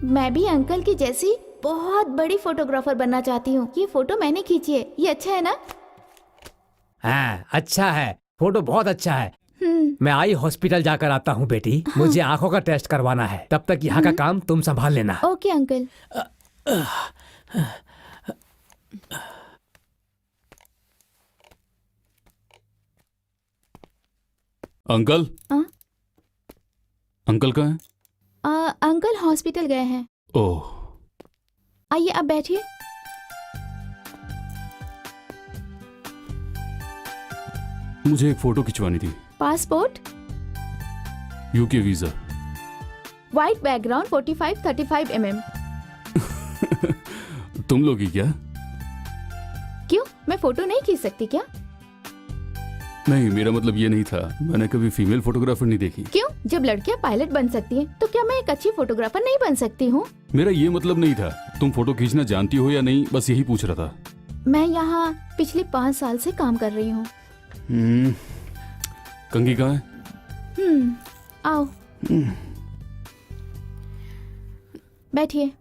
मैं भी अंकल की जैसी बहुत बड़ी फोटोग्राफर बनना चाहती हूँ। ये फोटो मैंने खींची है, ये अच्छा है ना? हाँ, अच्छा है, फोटो बहुत अच्छा है। मैं आई हॉस्पिटल जाकर आता हूँ बेटी, मुझे आंखों का टेस्ट करवाना है। तब तक यहाँ का काम तुम संभाल लेना। Okay uncle. अंकल? हाँ? अंकल कहाँ हैं? अंकल हॉस्पिटल गए हैं। ओह, आइए आप बैठिए। मुझे एक फोटो खिंचवानी थी। Passport, UK visa. White background, 45-35 mm। तुम लोग ही क्या? क्यों, मैं फोटो नहीं खींच सकती क्या? नहीं, मेरा मतलब ये नहीं था, मैंने कभी फीमेल फोटोग्राफर नहीं देखी। क्यों, जब लड़कियां पायलट बन सकती हैं, तो क्या मैं एक अच्छी फोटोग्राफर नहीं बन सकती हूँ? मेरा ये मतलब नहीं था। तुम फोटो खींचना जानती हो या नहीं, बस यही पूछ रहा था। मैं यहाँ पिछले 5 साल से काम कर रही हूँ। कंगी कहाँ है? आओ बैठिए।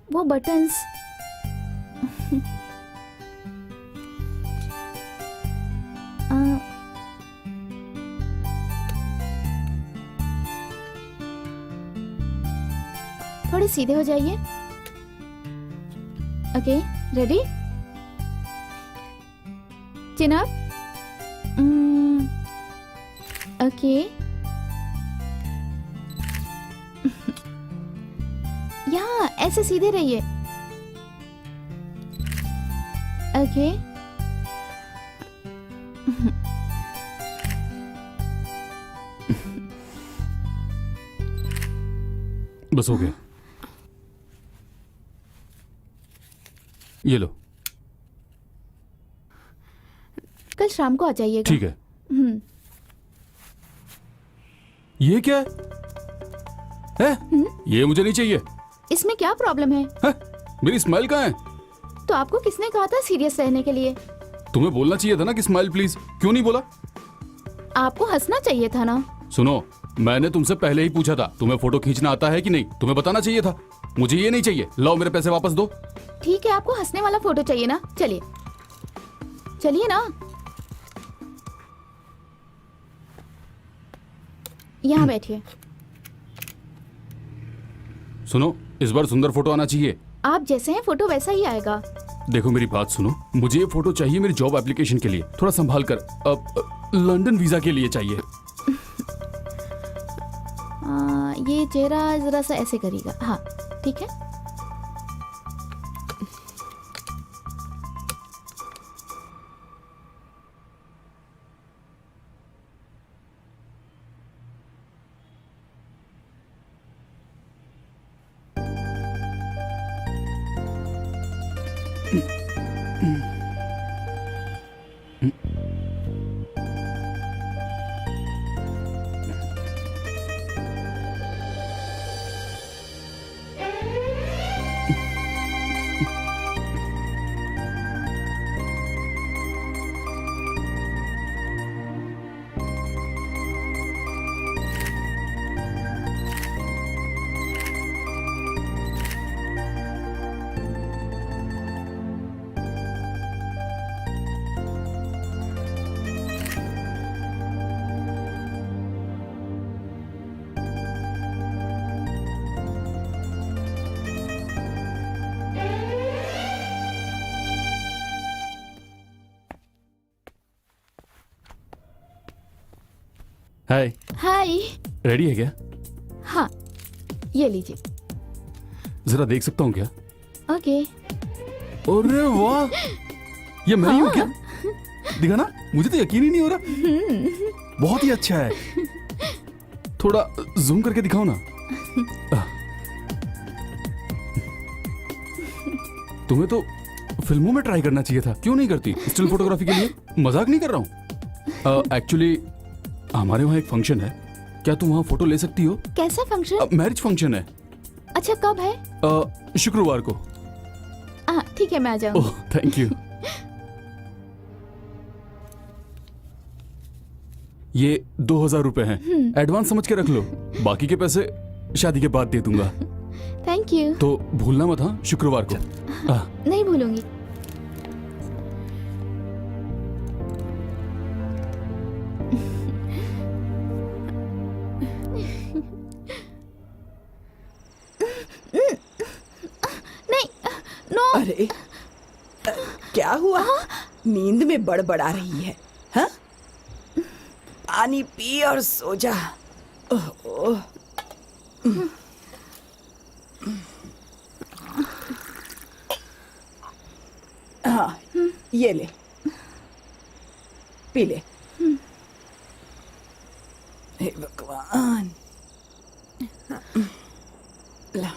वो बटन्स थोड़े सीधे हो जाइए। Okay, ready? चिन अप। ओके, यहाँ ऐसे सीधे रहिए। ओके, बस हो गया। ये लो। कल शाम को आ जाइएगा। ठीक है। ये क्या है? ये मुझे नहीं चाहिए। इसमें क्या प्रॉब्लम है? मेरी स्माइल कहाँ है? तो आपको किसने कहा था सीरियस रहने के लिए? तुम्हें बोलना चाहिए था ना कि स्माइल प्लीज। क्यों नहीं बोला? आपको हंसना चाहिए था ना। सुनो, मैंने तुमसे पहले ही पूछा था तुम्हें फोटो खींचना आता है कि नहीं। तुम्हें बताना चाहिए था। मुझे ये नहीं चाहिए। लाओ मेरे पैसे वापस दो। ठीक है, आपको हंसने वाला फोटो चाहिए ना। चलिए चलिए ना। यहाँ बैठिए। सुनो, इस बार सुंदर फोटो आना चाहिए। आप जैसे हैं फोटो वैसा ही आएगा। देखो मेरी बात सुनो, मुझे ये फोटो चाहिए मेरी जॉब एप्लीकेशन के लिए। थोड़ा संभाल कर, लंदन वीजा के लिए चाहिए। ये चेहरा जरा सा ऐसे करेगा। हाँ ठीक है। हाय। हाय। रेडी है क्या? हाँ ये लीजिए। जरा देख सकता हूँ क्या? ओके। अरे वाह, ये मैं ही हूँ क्या? दिखा ना, मुझे तो यकीन ही नहीं हो रहा। बहुत ही अच्छा है। थोड़ा जूम करके दिखाओ ना। तुम्हें तो फिल्मों में ट्राई करना चाहिए था, क्यों नहीं करती? स्टिल फोटोग्राफी के लिए। मजाक नहीं कर रहा हूँ। एक्चुअली हमारे वहाँ एक फंक्शन है, क्या तुम वहाँ फोटो ले सकती हो? कैसा फंक्शन? मैरिज फंक्शन है। अच्छा कब है? शुक्रवार को। ठीक है मैं आ जाऊंगी। Oh thank you. ये 2000 रुपए हैं, एडवांस समझ के रख लो, बाकी के पैसे शादी के बाद दे दूंगा। Thank you. तो भूलना मत, हाँ, शुक्रवार को। नहीं भूलूंगी। अरे क्या हुआ? नींद में बड़बड़ा रही है? हाँ? पानी पी और सो जा। ओह, हाँ ये ले, पी ले। हे भगवान। ला।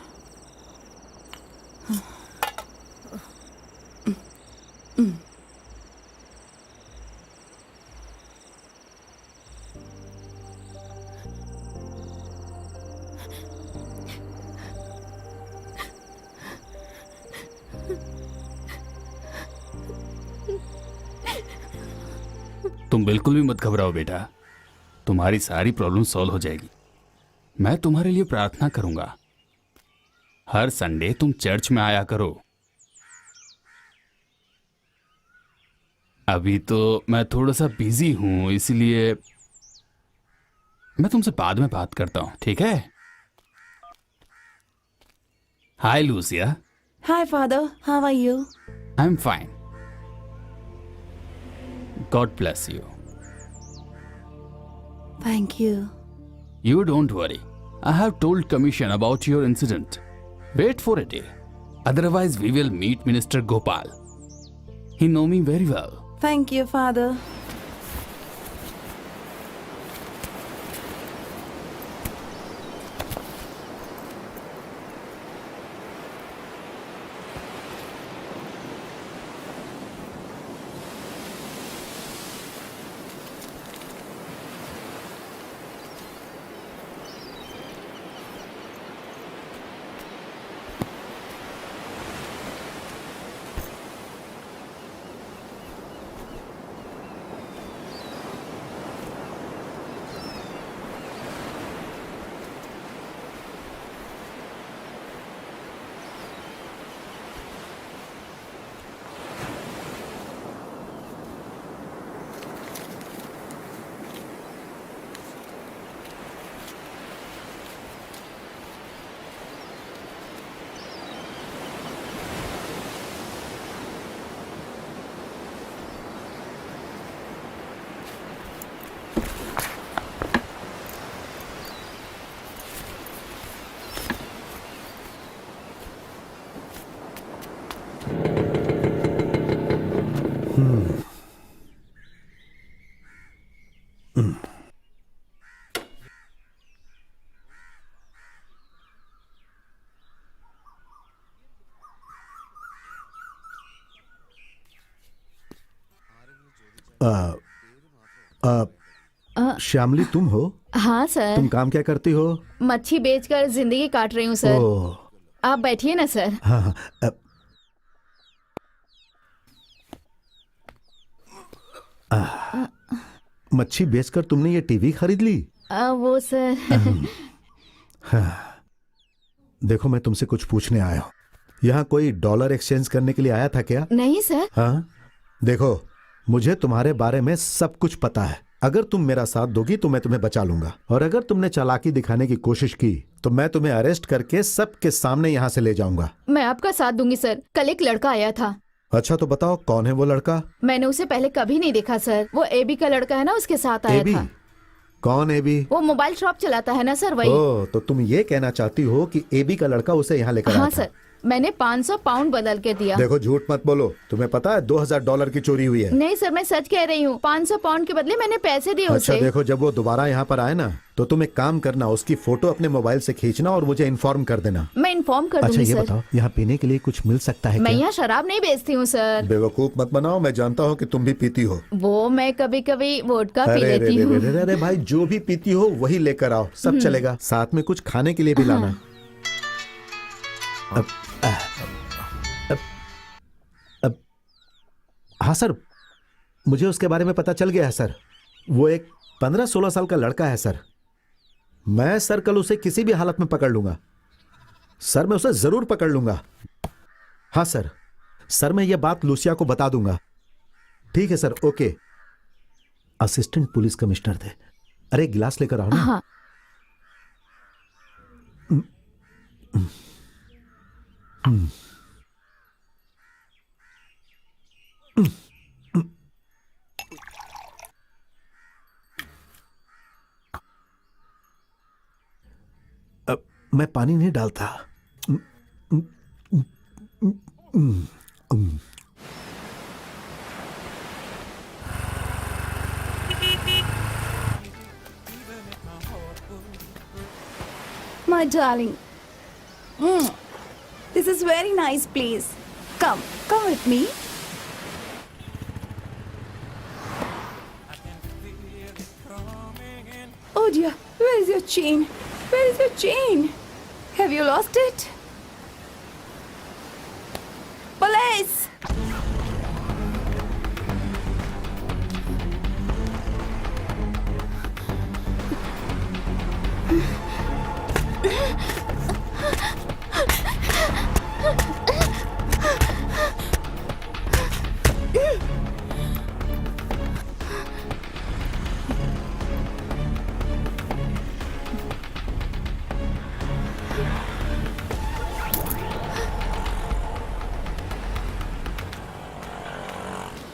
तुम बिल्कुल भी मत घबराओ बेटा, तुम्हारी सारी प्रॉब्लम सॉल्व हो जाएगी। मैं तुम्हारे लिए प्रार्थना करूंगा। हर संडे तुम चर्च में आया करो। अभी तो मैं थोड़ा सा बिजी हूं, इसलिए मैं तुमसे बाद में बात करता हूं, ठीक है? Hi Lucia. Hi father, how are you? I am fine. God bless you. Thank you. You don't worry. I have told Commission about your incident. Wait for a day. Otherwise, we will meet Minister Gopal. He know me very well. Thank you father. श्यामली तुम हो? हाँ सर, तुम काम क्या करती हो? मच्छी बेचकर जिंदगी काट रही हूँ सर। ओह, आप बैठिए ना सर। हाँ हाँ। मच्छी बेचकर तुमने ये टीवी खरीद ली? वो सर देखो मैं तुमसे कुछ पूछने आया हूँ। यहाँ कोई डॉलर एक्सचेंज करने के लिए आया था क्या? नहीं सर। हाँ, देखो मुझे तुम्हारे बारे में सब कुछ पता है। अगर तुम मेरा साथ दोगी तो मैं तुम्हें बचा लूंगा, और अगर तुमने चालाकी दिखाने की कोशिश की तो मैं तुम्हें अरेस्ट करके सबके सामने यहाँ से ले जाऊंगा। मैं आपका साथ दूंगी सर। कल एक लड़का आया था। अच्छा तो बताओ कौन है वो लड़का? मैंने उसे पहले कभी नहीं देखा सर। वो एबी का लड़का है ना, उसके साथ आया एबी? था। कौन एबी? वो मोबाइल शॉप चलाता है ना सर, वही। ओह, तो तुम ये कहना चाहती हो कि एबी का लड़का उसे यहाँ लेकर आया हाँ था? सर, मैंने 500 पाउंड बदल के दिया। देखो झूठ मत बोलो, तुम्हें पता है $2000 की चोरी हुई है। नहीं सर, मैं सच कह रही हूँ। 500 पाउंड के बदले मैंने पैसे दिए अच्छा उसे। देखो, जब वो दोबारा यहाँ पर आए ना तो तुम एक काम करना, उसकी फोटो अपने मोबाइल से खींचना और मुझे इन्फॉर्म कर देना। मैं इन्फॉर्म कर अच्छा दूंगी ये सर। बताओ, यहाँ पीने के लिए कुछ मिल सकता है मैं क्या? यहाँ शराब नहीं बेचती हूँ सर। बेवकूफ मत बनाओ, मैं जानता हूँ कि तुम भी पीती हो। वो मैं कभी कभी वोडका पी अरे रे लेती रे हूँ। रे रे रे भाई, जो भी पीती हो वही लेकर आओ, सब चलेगा। साथ में कुछ खाने के लिए भी लाना। हाँ सर, मुझे उसके बारे में पता चल गया है सर। वो एक 15-16 साल का लड़का है सर। मैं सर कल उसे किसी भी हालत में पकड़ लूंगा सर, मैं उसे जरूर पकड़ लूंगा। हाँ सर, सर मैं ये बात लूसिया को बता दूंगा। ठीक है sir, okay. Assistant police commissioner थे। अरे एक गिलास लेकर आओ ना। हाँ। मैं पानी नहीं डालता। My darling. This is very nice place. Come with me. Oh dear, where is your chain? Where is your chain? Have you lost it? Police!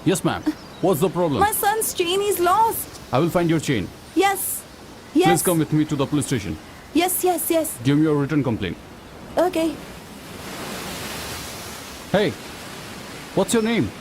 Yes, ma'am. What's the problem? My son's chain is lost. I will find your chain. Yes. Please Yes. come with me to the police station. Yes. Give me your written complaint. Okay. Hey, what's your name?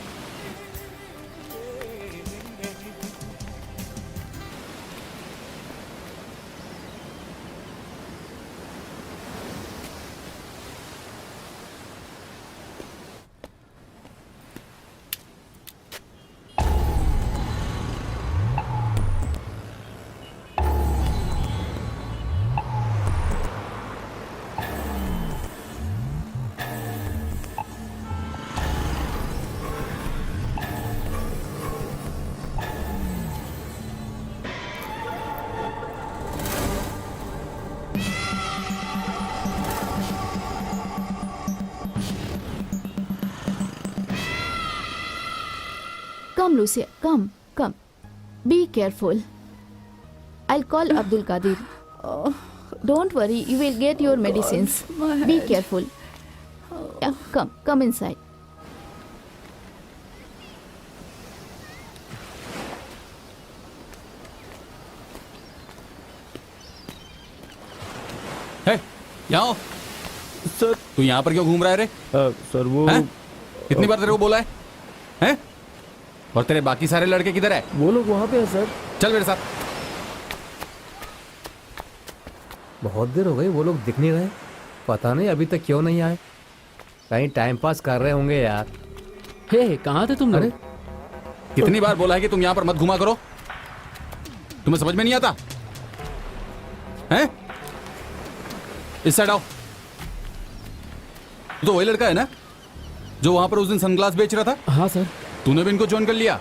Come, Lucia. Come. Be careful. I'll call Abdul Qadir. Don't worry. You will get your medicines. Be careful. Yeah, come inside. Hey, यहाँ आओ। सर तू यहाँ पर क्यों घूम रहा है रे? सर वो हैं? कितनी बार तेरे को बोला है? हैं? और तेरे बाकी सारे लड़के किधर है? वो लोग वहाँ पे है सर। चल मेरे साथ। बहुत देर हो गई, वो लोग दिख नहीं रहे। पता नहीं अभी तक क्यों नहीं आए। कहीं टाइम पास कर रहे होंगे यार। हे कहाँ थे तुम लोग? अरे कितनी बार बोला है कि तुम यहाँ पर मत घुमा करो? तुम्हें समझ में नहीं आता हैं? इस साइड आओ। तो वही लड़का है ना जो वहां पर उस दिन सनग्लास बेच रहा था? हाँ सर। तूने भी इनको ज्वाइन कर लिया?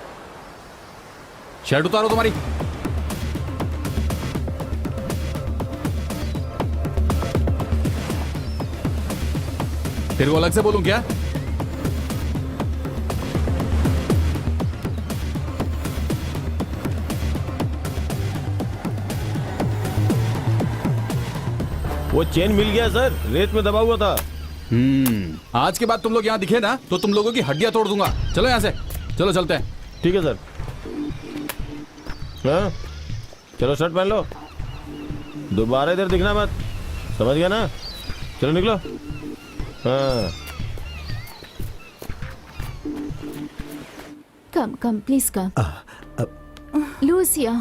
शर्ट उतारो तुम्हारी। तेरे को अलग से बोलूं क्या? वो चेन मिल गया सर, रेत में दबा हुआ था। आज के बाद तुम लोग यहाँ दिखे ना तो तुम लोगों की हड्डियां तोड़ दूंगा। चलो यहाँ से, चलो चलते हैं। ठीक है सर। हाँ चलो शर्ट पहन लो, दोबारा इधर दिखना मत, समझ गया ना? चलो निकलो। हाँ come please come. Lucia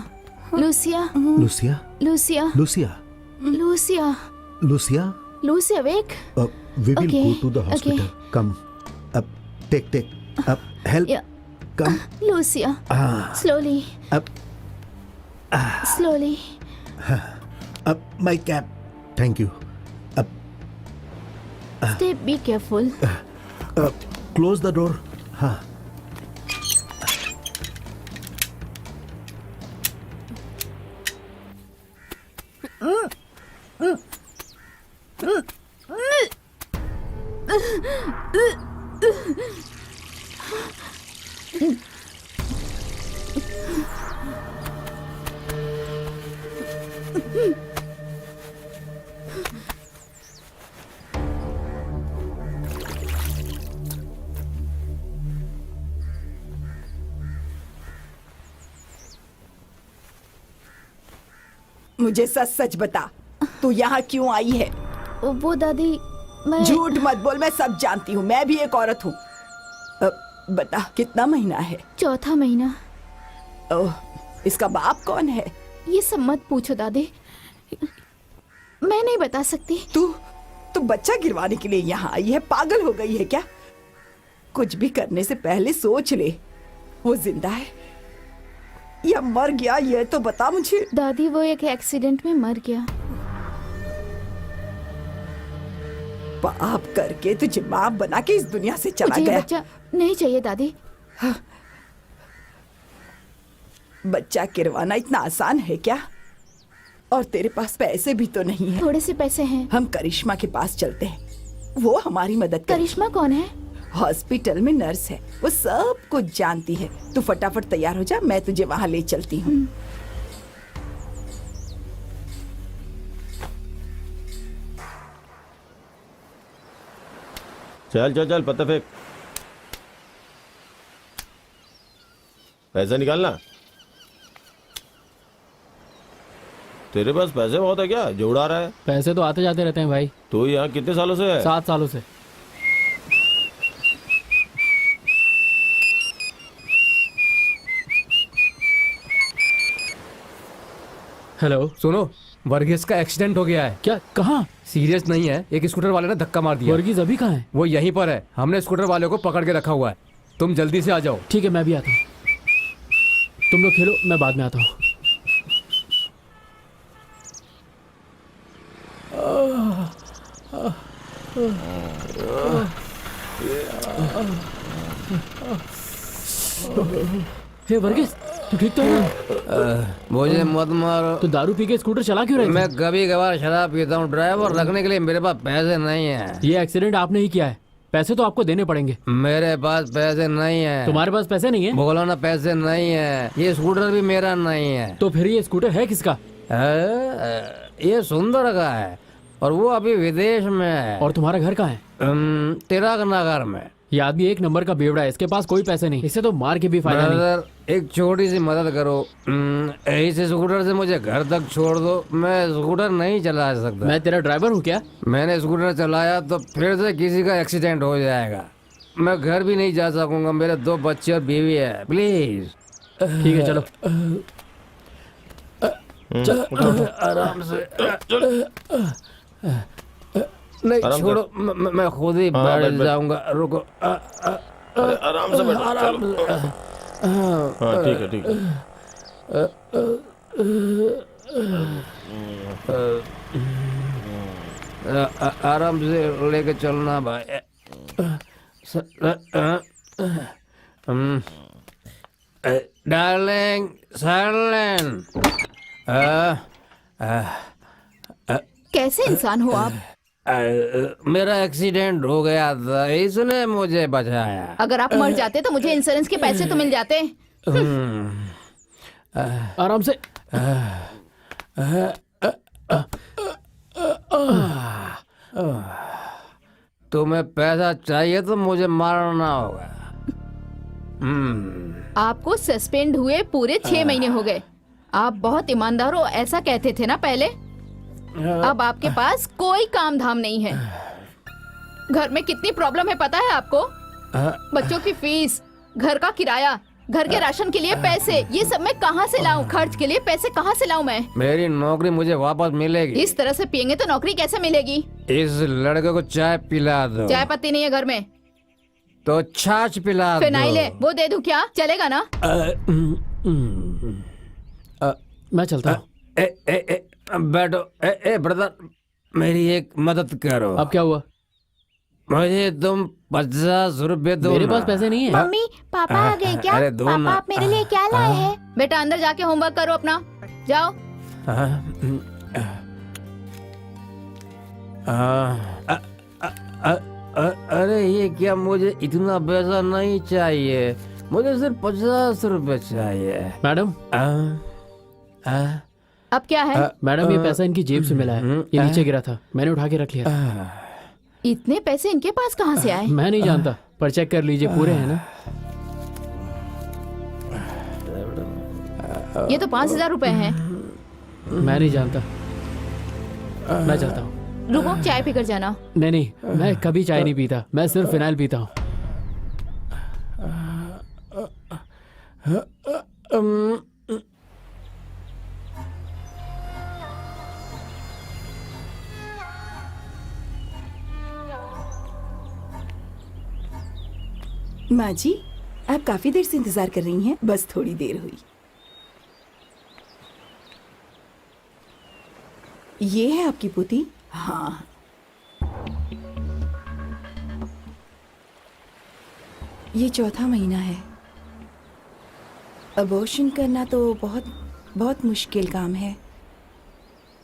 Lucia Lucia Lucia Lucia Lucia Lucia Lucia wake. we will Okay, go to the hospital. okay. Come. Take. Help. Yeah. Come. Lucia. Slowly. Slowly. My cap. Thank you. Stay. Be careful. Close the door. हाँ. मुझे सच सच बता, तू यहाँ क्यों आई है? वो दादी मैं झूठ मत बोल, मैं सब जानती हूँ, मैं भी एक औरत हूँ। बता कितना महीना है? चौथा महीना। ओह, इसका बाप कौन है? ये सब मत पूछो दादी, मैं नहीं बता सकती। तू बच्चा गिरवाने के लिए यहाँ आई है? पागल हो गई है क्या? कुछ भी करने से पहले सोच ले, वो जिंदा है या मर गया ये तो बता मुझे। दादी वो एक एक्सीडेंट में मर गया। पाप करके तुझे माँ बना के इस दुनिया से चला मुझे ये गया। बच्चा नहीं चाहिए दादी। बच्चा गिरवाना इतना आसान है क्या? और तेरे पास पैसे भी तो नहीं है। थोड़े से पैसे हैं। हम करिश्मा के पास चलते हैं, वो हमारी मदद करे। करिश्मा कौन है? हॉस्पिटल में नर्स है, वो सब कुछ जानती है। तू फटाफट तैयार हो जा, मैं तुझे वहाँ ले चलती हूँ। चल पत्ता फेंक, पैसा निकालना। तेरे पास पैसे बहुत है क्या जो उड़ा रहा है? पैसे तो आते जाते रहते हैं भाई। तू यहाँ कितने सालों से है? 7 सालों से। हेलो। सुनो, वर्गीस का एक्सीडेंट हो गया है। क्या? कहाँ? सीरियस नहीं है, एक स्कूटर वाले ने धक्का मार दिया। वर्गीस अभी कहाँ है? वो यहीं पर है, हमने स्कूटर वाले को पकड़ के रखा हुआ है। तुम जल्दी से आ जाओ। ठीक है, मैं भी आता हूँ। तुम लोग खेलो, मैं बाद में आता हूँ। हे वर्गीस, तू ठीक तो है? मुझे मत मारो। तो दारू पी के स्कूटर चला क्यों रहे थे? मैं कभी कभार शराब पीता हूँ, ड्राइवर रखने के लिए मेरे पास पैसे नहीं है। ये एक्सीडेंट आपने ही किया है, पैसे तो आपको देने पड़ेंगे। मेरे पास पैसे नहीं है। तुम्हारे पास पैसे नहीं है? बोलो ना, पैसे नहीं है। ये स्कूटर भी मेरा नहीं है। तो फिर ये स्कूटर है किसका? ये सुंदर का है और वो अभी विदेश में है। और तुम्हारा घर कहाँ है? तिराक नगर में। ये आदमी एक नंबर का बेवड़ा है, इसके पास कोई पैसे नहीं, इसे तो मार के भी फायदा नहीं। ब्रदर, एक छोटी सी मदद करो। इस स्कूटर से मुझे घर तक छोड़ दो, मैं स्कूटर नहीं चला सकता। मैं तेरा ड्राइवर हूँ क्या? मैंने स्कूटर चलाया तो फिर से किसी का एक्सीडेंट हो जाएगा। मैं घर भी नहीं जा सकूंगा, मेरे 2 बच्चे और बीवी है। प्लीज ठीक है चलो। आराम से। नहीं आराम छोड़ो, मैं खुद ही बैठ बैठ। जाऊंगा। रुको। आराम से बैठो, आराम चलो। से। हाँ ठीक है ठीक है। आराम से लेके चलना भाई। Darling silent. कैसे इंसान हो आप? मेरा एक्सीडेंट हो गया था, इसने मुझे बचाया। अगर आप मर जाते तो मुझे इंश्योरेंस के पैसे तो मिल जाते। आराम से। तुम्हें पैसा चाहिए तो मुझे मारना होगा। आपको सस्पेंड हुए पूरे 6 महीने हो गए। आप बहुत ईमानदार हो, ऐसा कहते थे ना पहले। अब आपके पास कोई काम धाम नहीं है। घर में कितनी प्रॉब्लम है पता है आपको? बच्चों की फीस, घर का किराया, घर के राशन के लिए पैसे, ये सब मैं कहाँ से लाऊं? खर्च के लिए पैसे कहाँ से लाऊं मैं? मेरी नौकरी मुझे वापस मिलेगी। इस तरह से पियेंगे तो नौकरी कैसे मिलेगी? इस लड़के को चाय पिला दो। चाय पत्ती नहीं है घर में। तो छाछ पिला दो। फिनाइल है, वो दे दूं क्या? चलेगा ना? मैं चलता हूँ। बैठो। ब्रदर, मेरी एक मदद करो। अब क्या हुआ? मुझे तुम 50 रुपए दो। मेरे ना। पास पैसे नहीं है। मम्मी पापा आ गए क्या? अरे दो पापा ना। आप मेरे लिए क्या लाए हैं? बेटा अंदर जाके होमवर्क करो अपना, जाओ। अरे ये क्या, मुझे इतना पैसा नहीं चाहिए, मुझे सिर्फ 50 रुपए चाहिए। मैडम अब क्या है? मैडम ये पैसा इनकी जेब से मिला है। ये नीचे गिरा था, मैंने उठा के रख लिया। इतने पैसे इनके पास कहाँ से आए? मैं नहीं जानता, पर चेक कर लीजिए, पूरे हैं ना? ये तो 5,000 रुपए हैं। मैं नहीं जानता, मैं चलता हूँ। रुको, चाय पीकर जाना। नहीं नहीं, मैं कभी चाय नहीं पीता, मैं सिर्फ फिनाइल पीता हूँ। माँ जी, आप काफी देर से इंतजार कर रही हैं, बस थोड़ी देर हुई। ये है आपकी पोती। हाँ, ये 4था महीना है। अबॉर्शन करना तो बहुत बहुत मुश्किल काम है।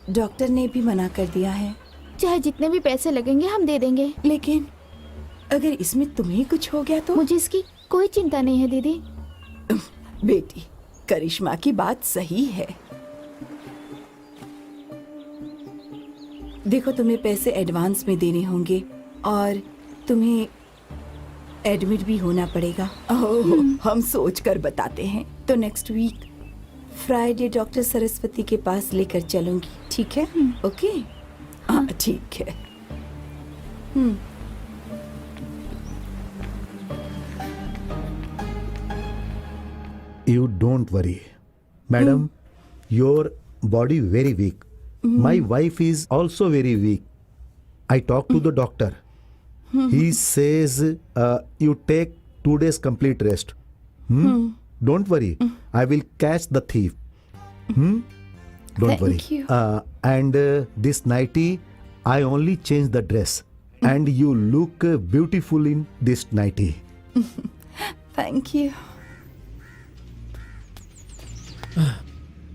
डॉक्टर ने भी मना कर दिया है। चाहे जितने भी पैसे लगेंगे हम दे देंगे। लेकिन अगर इसमें तुम्हें कुछ हो गया तो? मुझे इसकी कोई चिंता नहीं है दीदी। बेटी, करिश्मा की बात सही है। देखो, तुम्हें पैसे एडवांस में देने होंगे और तुम्हें एडमिट भी होना पड़ेगा। ओह, हम सोच कर बताते हैं। तो next week Friday doctor Saraswati के पास लेकर चलूंगी, ठीक है? ओके, हाँ ठीक है। You don't worry, madam. Your body very weak. My wife is also very weak. I talked to the doctor. He says you take 2 days complete rest. Don't worry. I will catch the thief. Don't worry. Thank you. And this nightie, I only change the dress. And you look beautiful in this nightie. Thank you.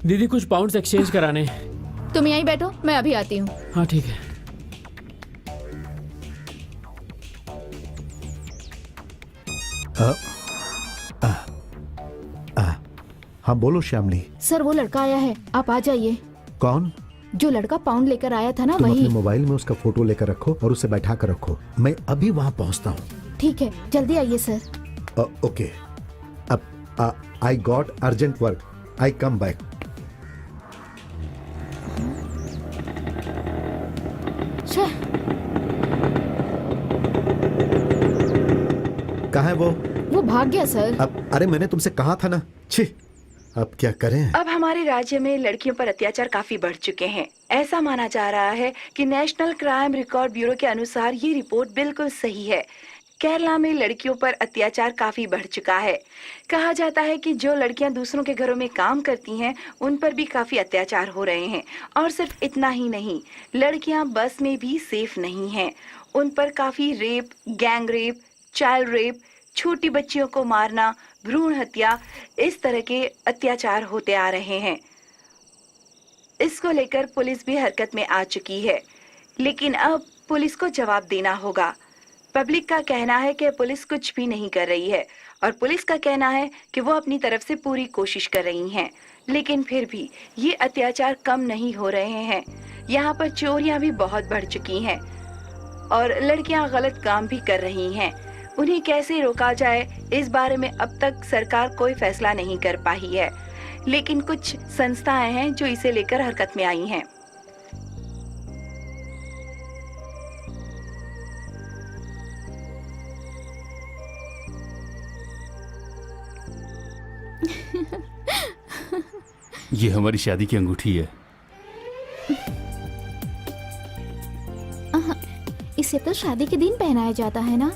दीदी कुछ पाउंड्स एक्सचेंज कराने हैं। तुम यहीं बैठो, मैं अभी आती हूँ। हाँ ठीक है। हाँ बोलो श्यामली। सर वो लड़का आया है, आप आ जाइए। कौन? जो लड़का पाउंड लेकर आया था ना, तुम वही। अपने मोबाइल में उसका फोटो लेकर रखो और उसे बैठा कर रखो। मैं अभी वहां पहुंचता हूँ। ठीक है, जल्दी आइए सर। ओके। अब I got urgent work, I come back. कहाँ है वो? वो भाग गया सर। अब अरे मैंने तुमसे कहा था ना। छी, अब क्या करें? अब हमारे राज्य में लड़कियों पर अत्याचार काफी बढ़ चुके हैं। ऐसा माना जा रहा है कि नेशनल क्राइम रिकॉर्ड ब्यूरो के अनुसार ये रिपोर्ट बिल्कुल सही है। केरला में लड़कियों पर अत्याचार काफी बढ़ चुका है। कहा जाता है कि जो लड़कियां दूसरों के घरों में काम करती हैं, उन पर भी काफी अत्याचार हो रहे हैं। और सिर्फ इतना ही नहीं, लड़कियां बस में भी सेफ नहीं हैं। उन पर काफी rape, gang rape, child rape, छोटी बच्चियों को मारना, भ्रूण हत्या, इस तरह के अत्याचार होते आ रहे हैं। इसको लेकर पुलिस भी हरकत में आ चुकी है, लेकिन अब पुलिस को जवाब देना होगा। पब्लिक का कहना है कि पुलिस कुछ भी नहीं कर रही है और पुलिस का कहना है कि वो अपनी तरफ से पूरी कोशिश कर रही हैं, लेकिन फिर भी ये अत्याचार कम नहीं हो रहे हैं। यहाँ पर चोरियां भी बहुत बढ़ चुकी हैं और लड़कियां गलत काम भी कर रही हैं। उन्हें कैसे रोका जाए, इस बारे में अब तक सरकार कोई फैसला नहीं कर पाई है, लेकिन कुछ संस्थाएं हैं जो इसे लेकर हरकत में आई हैं। ये हमारी शादी की अंगूठी है। इसे तो शादी के दिन पहनाया जाता है ना।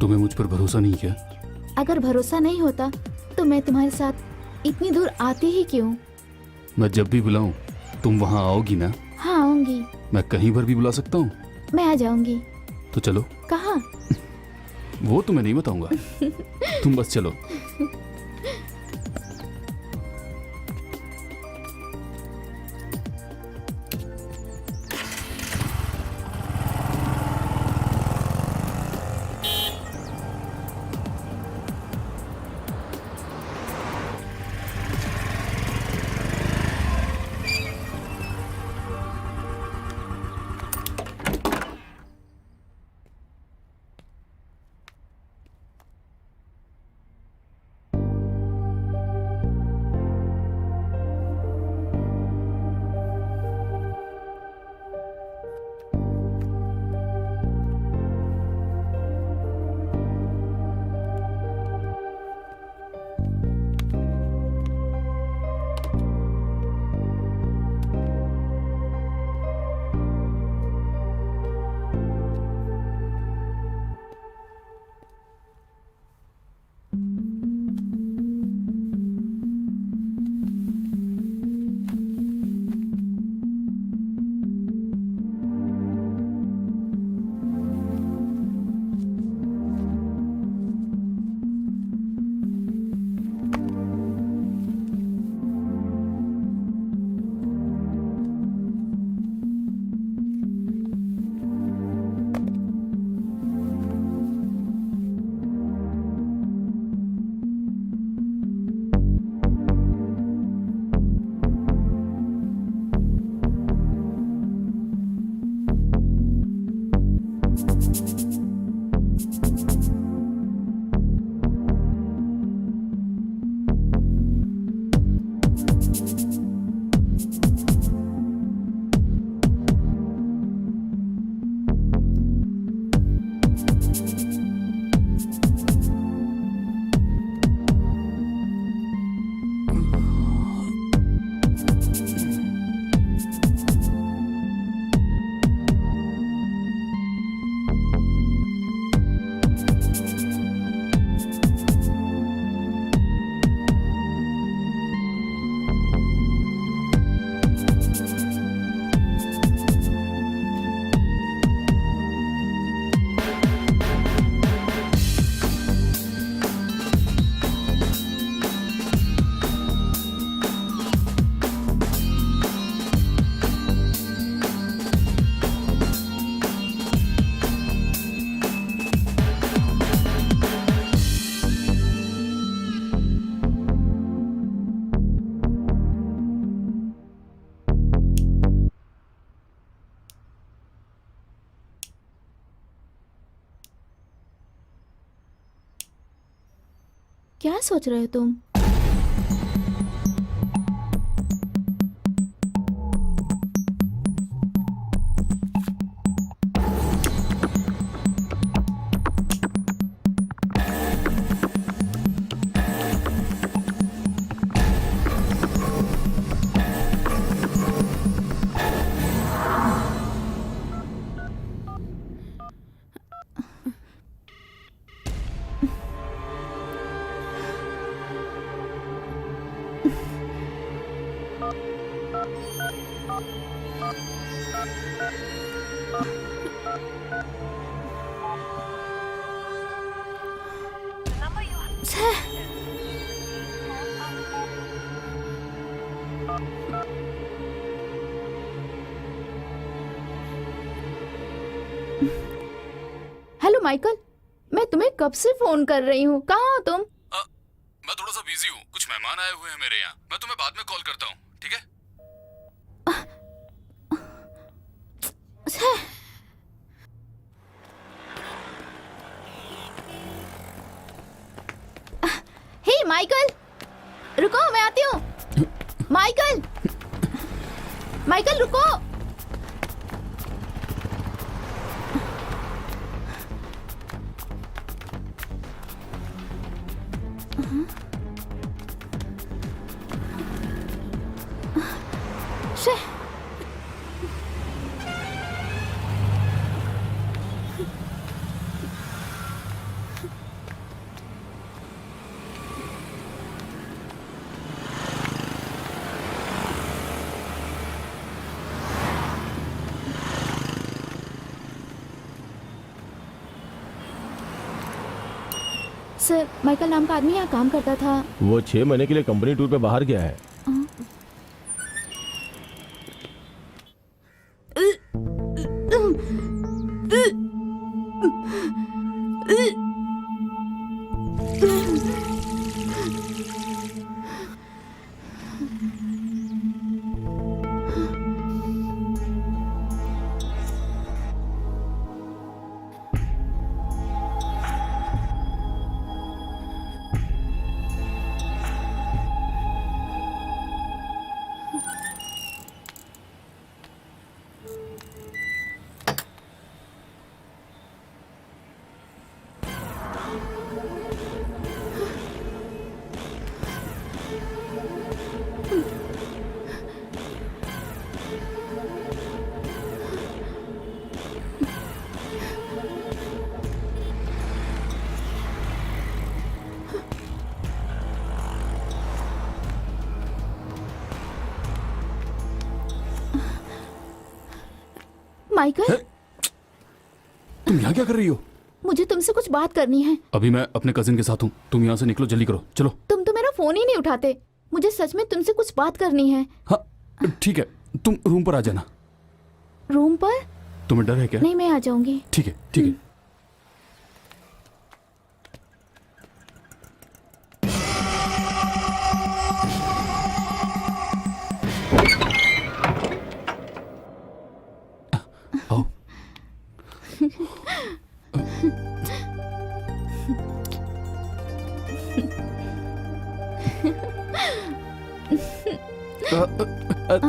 तुम्हें मुझ पर भरोसा नहीं क्या? अगर भरोसा नहीं होता तो मैं तुम्हारे साथ इतनी दूर आती ही क्यों? मैं जब भी बुलाऊं तुम वहां आओगी ना? हाँ आऊंगी। मैं कहीं पर भी बुला सकता हूँ? मैं आ जाऊंगी। तो चलो। कहाँ? वो तुम्हें नहीं बताऊंगा, तुम बस चलो। क्या सोच रहे हो तुम? हेलो माइकल, मैं तुम्हें कब से फोन कर रही हूँ, कहाँ हो तुम? मैं थोड़ा सा बिजी हूँ, कुछ मेहमान आए हुए हैं मेरे यहाँ। मैं तुम्हें बाद में कॉल करता हूँ, ठीक है? हे माइकल, रुको, मैं आती हूँ। माइकल, माइकल रुको। शे। सर, माइकल नाम का आदमी यहाँ काम करता था। वो 6 महीने के लिए कंपनी टूर पे बाहर गया है। माइकल, तुम यहाँ क्या कर रही हो? मुझे तुमसे कुछ बात करनी है। अभी मैं अपने कजिन के साथ हूँ, तुम यहाँ से निकलो, जल्दी करो, चलो। तुम तो मेरा फोन ही नहीं उठाते। मुझे सच में तुमसे कुछ बात करनी है। हाँ ठीक है, तुम रूम पर आ जाना। रूम पर? तुम्हें डर है क्या? नहीं, मैं आ जाऊंगी। ठीक है, ठीक है। आओ।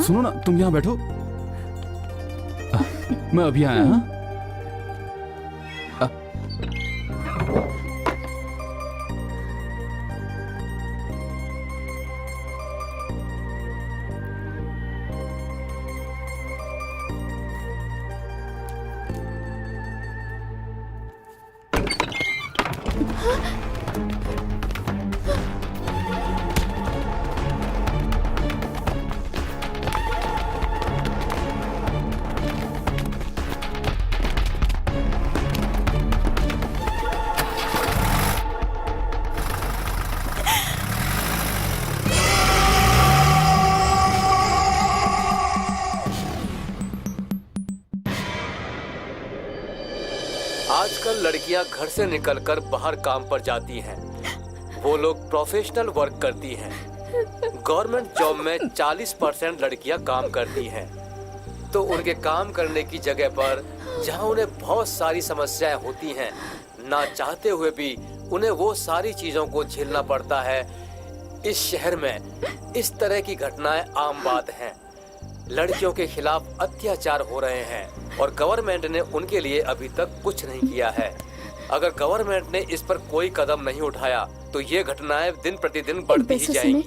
सुनो ना, तुम यहाँ बैठो। मैं अभी आया। हाँ आजकल लड़कियां घर से निकलकर बाहर काम पर जाती हैं। वो लोग प्रोफेशनल वर्क करती हैं। गवर्नमेंट जॉब में 40% लड़कियां काम करती हैं। तो उनके काम करने की जगह पर जहां उन्हें बहुत सारी समस्याएं होती हैं, ना चाहते हुए भी उन्हें वो सारी चीजों को झेलना पड़ता है। इस शहर में इस तरह की घटनाएं आम बात हैं। लड़कियों के खिलाफ अत्याचार हो रहे हैं और गवर्नमेंट ने उनके लिए अभी तक कुछ नहीं किया है। अगर गवर्नमेंट ने इस पर कोई कदम नहीं उठाया तो ये घटनाएं दिन प्रतिदिन बढ़ती ही जाएंगी।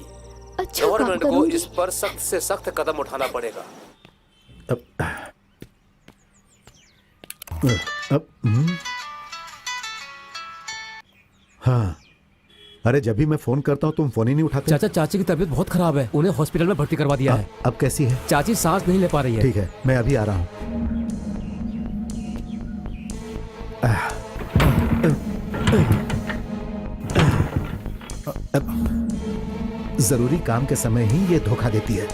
अच्छा गवर्नमेंट को इस पर सख्त से सख्त कदम उठाना पड़ेगा। हाँ, अरे जब भी मैं फोन करता हूँ तुम फोन ही नहीं उठाते। चाचा, चाची की तबीयत बहुत खराब है, उन्हें हॉस्पिटल में भर्ती करवा दिया है। अब कैसी है? चाची सांस नहीं ले पा रही है। ठीक है, मैं अभी आ रहा हूँ। जरूरी काम के समय ही ये धोखा देती है।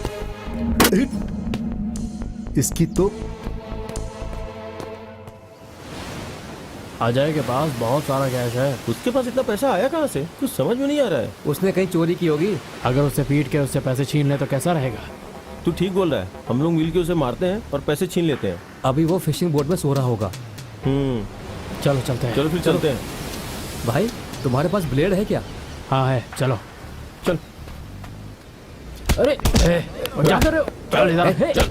इसकी तो अजय के पास बहुत सारा कैश है। उसके पास इतना पैसा आया कहाँ से? कुछ समझ में नहीं आ रहा है। उसने कहीं चोरी की होगी। अगर उससे पीट के उससे पैसे छीन ले तो कैसा रहेगा? तू ठीक बोल रहा है, हम लोग मिलके उसे मारते हैं और पैसे छीन लेते हैं। अभी वो फिशिंग बोट में सो रहा होगा। चलो चलते हैं। चलो फिर चलते हैं। भाई तुम्हारे पास ब्लेड है क्या? हाँ है, चलो। चल। अरे क्या कर रहे हो? चल इधर, चल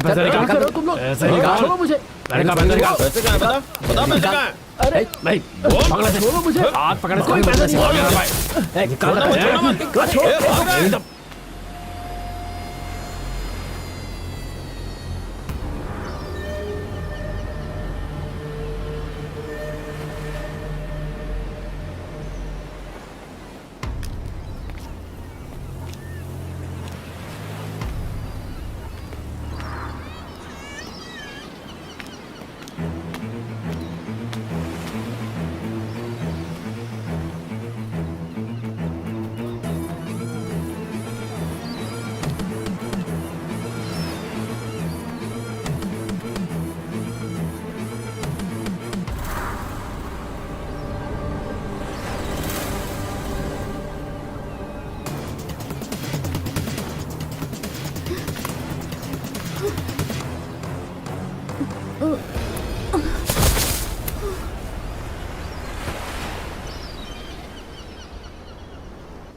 पैसे निकाल। कर रहे हो तुम लोग? पैसे निकाल। छोड़ो मुझे। पैसे निकाल। पैसे कहाँ है? बता पैसे कहाँ है? अरे नहीं, पकड़ से छोड़ो मुझे। हाथ पकड़, कोई पैसे नहीं। निकाल पैसे।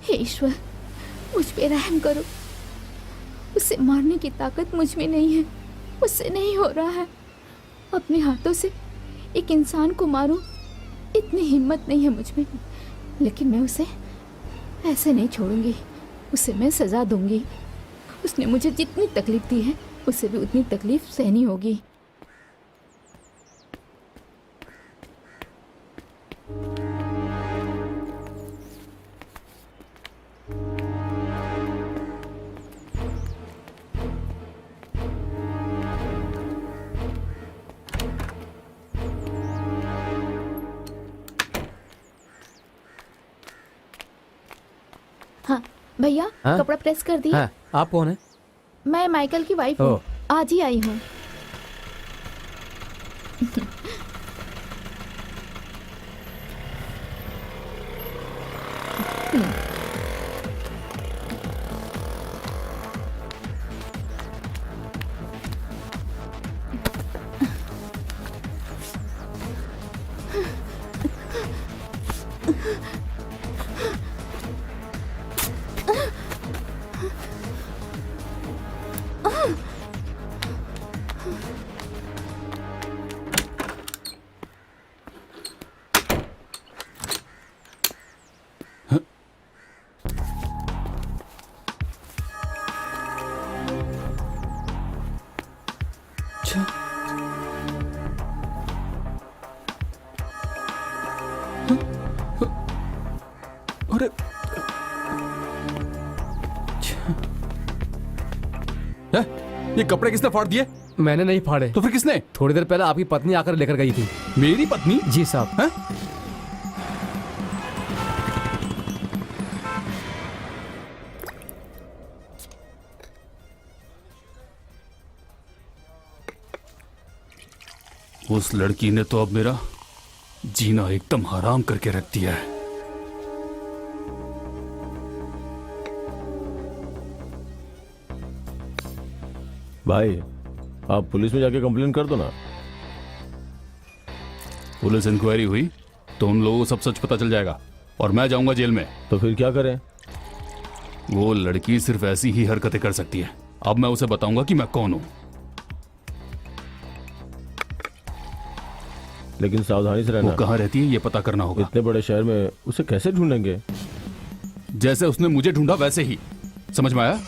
हे ईश्वर, मुझ पे रहम करो। उसे मारने की ताकत मुझ में नहीं है, मुझसे नहीं हो रहा है। अपने हाथों से एक इंसान को मारूं, इतनी हिम्मत नहीं है मुझ में। लेकिन मैं उसे ऐसे नहीं छोड़ूंगी, उसे मैं सजा दूंगी। उसने मुझे जितनी तकलीफ दी है, उसे भी उतनी तकलीफ सहनी होगी। हाँ भैया, हाँ? कपड़ा प्रेस कर दिया। हाँ, आप कौन है? मैं माइकल की वाइफ हूँ, ओह। आज ही आई हूँ। अरे ये कपड़े किसने फाड़ दिए? मैंने नहीं फाड़े। तो फिर किसने? थोड़ी देर पहले आपकी पत्नी आकर लेकर गई थी। मेरी पत्नी? जी साहब। हैं? उस लड़की ने तो अब मेरा जीना एकदम हराम करके रख दिया है। भाई आप पुलिस में जाके कंप्लेन कर दो ना। पुलिस इंक्वायरी हुई तो उन लोगों को सब सच पता चल जाएगा और मैं जाऊंगा जेल में। तो फिर क्या करें? वो लड़की सिर्फ ऐसी ही हरकतें कर सकती है। अब मैं उसे बताऊंगा कि मैं कौन हूं। लेकिन सावधानी से वो रहना। कहाँ रहती है ये पता करना होगा। इतने बड़े शहर में उसे कैसे ढूंढेंगे? जैसे उसने मुझे ढूंढा वैसे ही। समझ में आया?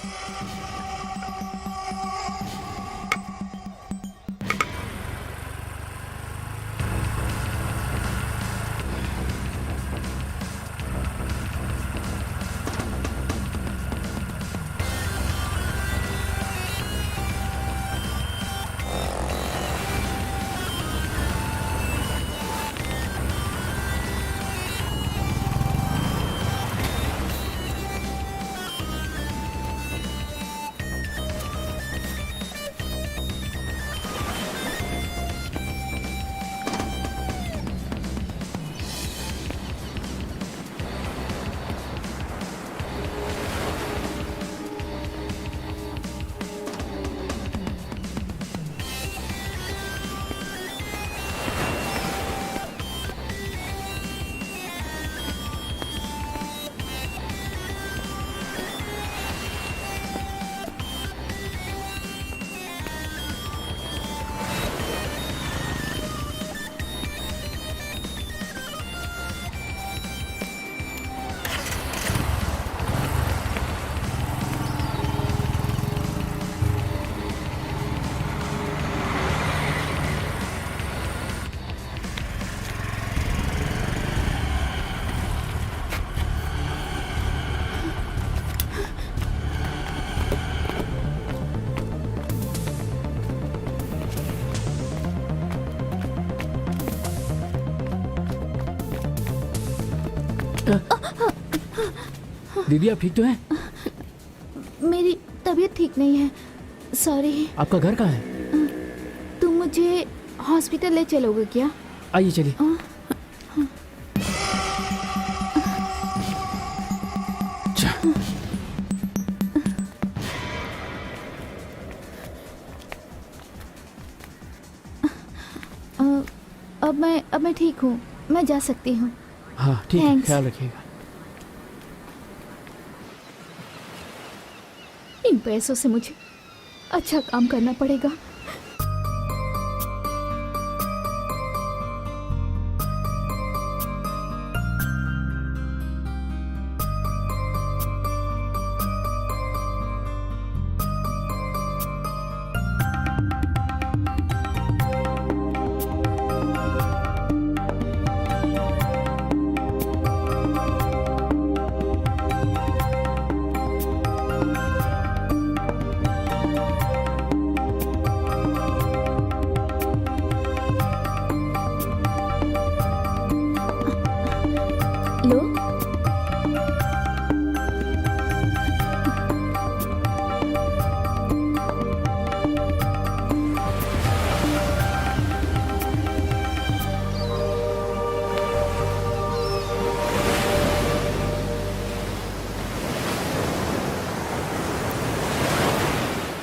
दीदी आप ठीक तो हैं? मेरी तबीयत ठीक नहीं है, सॉरी। आपका घर कहाँ है? तुम मुझे हॉस्पिटल ले चलोगे क्या? आइए चलिए। अब मैं ठीक हूँ, मैं जा सकती हूँ। हाँ ठीक है, Thanks. ख्याल रखिएगा। इन पैसों से मुझे अच्छा काम करना पड़ेगा। लो,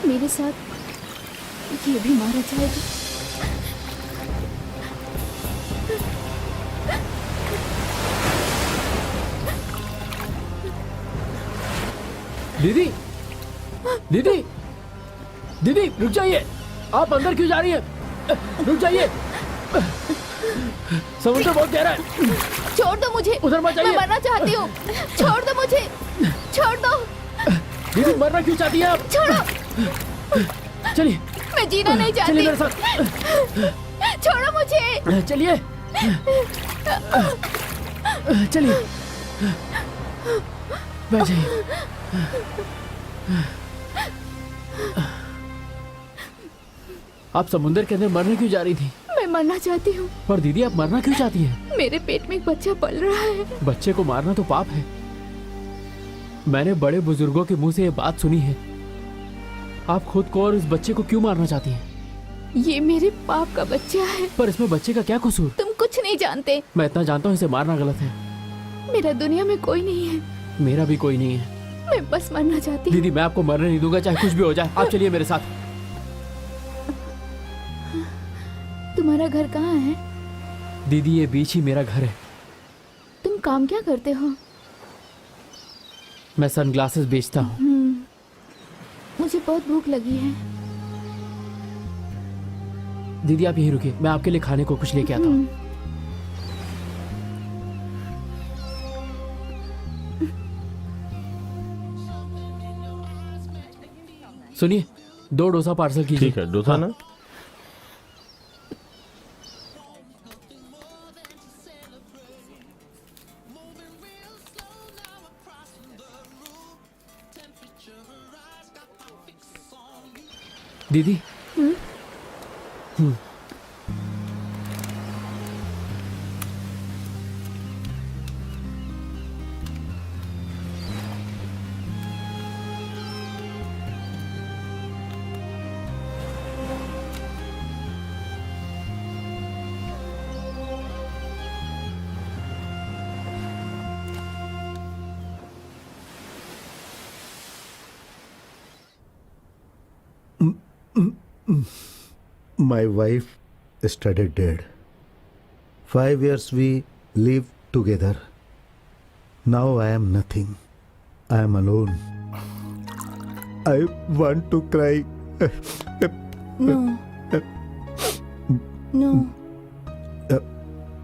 मेरे साथ ये भी मारा जाएगा। दीदी दीदी दीदी रुक जाइए, आप अंदर क्यों जा रही हैं? रुक जाइए, समुद्र बहुत गहरा है। छोड़ दो मुझे, उधर मत जाइए। मैं मरना चाहती हूँ। छोड़ दो मुझे, छोड़ दो। दीदी मरना क्यों चाहती हैं आप? छोड़ो, चलिए मैं जीना नहीं चाहती। चलिए मेरे साथ, छोड़ो मुझे। चलिए चलिए, बैठ जाइए। आप समुद्र के अंदर मरने क्यों जा रही थी? मैं मरना चाहती हूँ। पर दीदी आप मरना क्यों चाहती हैं? मेरे पेट में एक बच्चा पल रहा है। बच्चे को मारना तो पाप है। मैंने बड़े बुजुर्गों के मुंह से ये बात सुनी है। आप खुद को और इस बच्चे को क्यों मारना चाहती हैं? ये मेरे पाप का बच्चा है। पर इसमें बच्चे का क्या कसूर? तुम कुछ नहीं जानते। मैं इतना जानता हूँ, इसे मारना गलत है। मेरा दुनिया में कोई नहीं है। मेरा भी कोई नहीं है। मैं बस मरना चाहती हूँ। दीदी मैं आपको मरने नहीं दूंगा, चाहे कुछ भी हो जाए। आप चलिए मेरे साथ। तुम्हारा घर कहाँ है? दीदी ये बीच ही मेरा घर है। तुम काम क्या करते हो? मैं सनग्लासेस बेचता हूँ। मुझे बहुत भूख लगी है। दीदी आप यहीं रुकिए, मैं आपके लिए खाने को कुछ लेके आता हूँ। सुनिए, 2 डोसा पार्सल कीजिए। ठीक है, डोसा ना। दीदी My wife studied dead. 5 years we lived together. Now I am nothing. I am alone. I want to cry. No. No.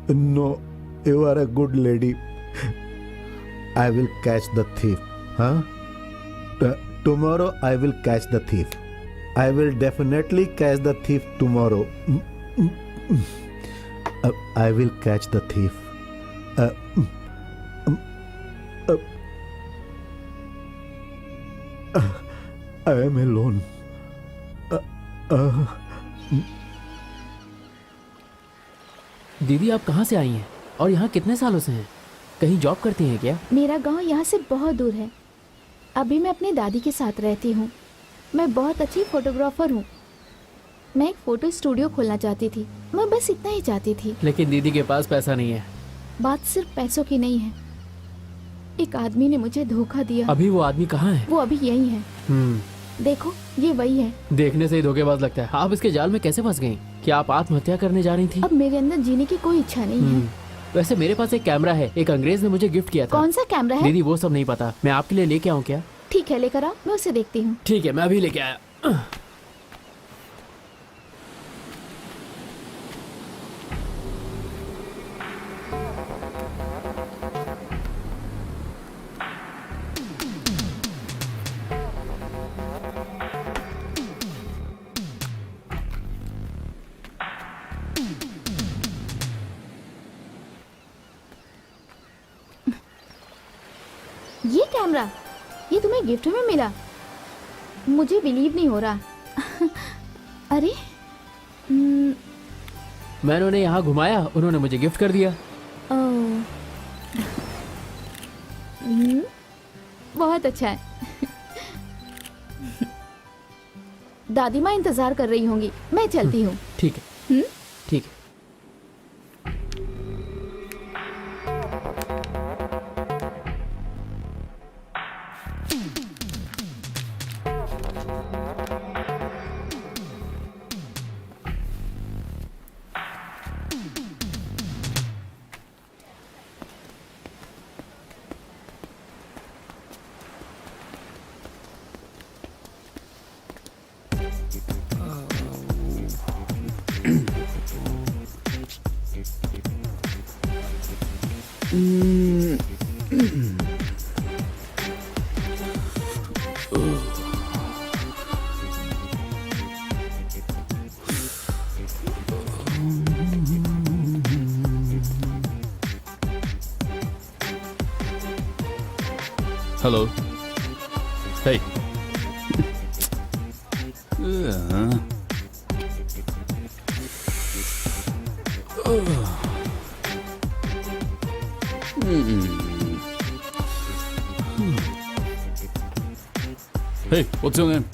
No, you are a good lady. I will catch the thief. Huh? Tomorrow I will catch the thief. I will definitely catch the thief tomorrow. I will catch the thief. I am alone. दीदी आप कहाँ से आई हैं और यहाँ कितने सालों से हैं? कहीं जॉब करती हैं क्या? मेरा गांव यहाँ से बहुत दूर है। अभी मैं अपनी दादी के साथ रहती हूँ। मैं बहुत अच्छी फोटोग्राफर हूँ। मैं एक फोटो स्टूडियो खोलना चाहती थी। मैं बस इतना ही चाहती थी। लेकिन दीदी के पास पैसा नहीं है। बात सिर्फ पैसों की नहीं है। एक आदमी ने मुझे धोखा दिया। अभी वो आदमी कहाँ है? वो अभी यही है। देखो, ये वही है। देखने से ही धोखेबाज लगता है। आप इसके जाल में कैसे फंस गई? क्या आप आत्महत्या करने जा रही थी? अब मेरे अंदर जीने की कोई इच्छा नहीं है। वैसे मेरे पास एक कैमरा है, एक अंग्रेज ने मुझे गिफ्ट किया था। कौन सा कैमरा है? दीदी वो सब नहीं पता, मैं आपके लिए लेके आऊँ क्या? ठीक है, लेकर आओ, मैं उसे देखती हूँ। ठीक है, मैं अभी लेके आया। ये कैमरा, ये तुम्हें गिफ्ट में मिला? मुझे बिलीव नहीं हो रहा। अरे मैंने उन्हें यहाँ घुमाया, उन्होंने मुझे गिफ्ट कर दिया। ओह, बहुत अच्छा है। दादी माँ इंतजार कर रही होंगी, मैं चलती हूँ। ठीक है, ठीक है। Hello. Hey. Hey, what's your name?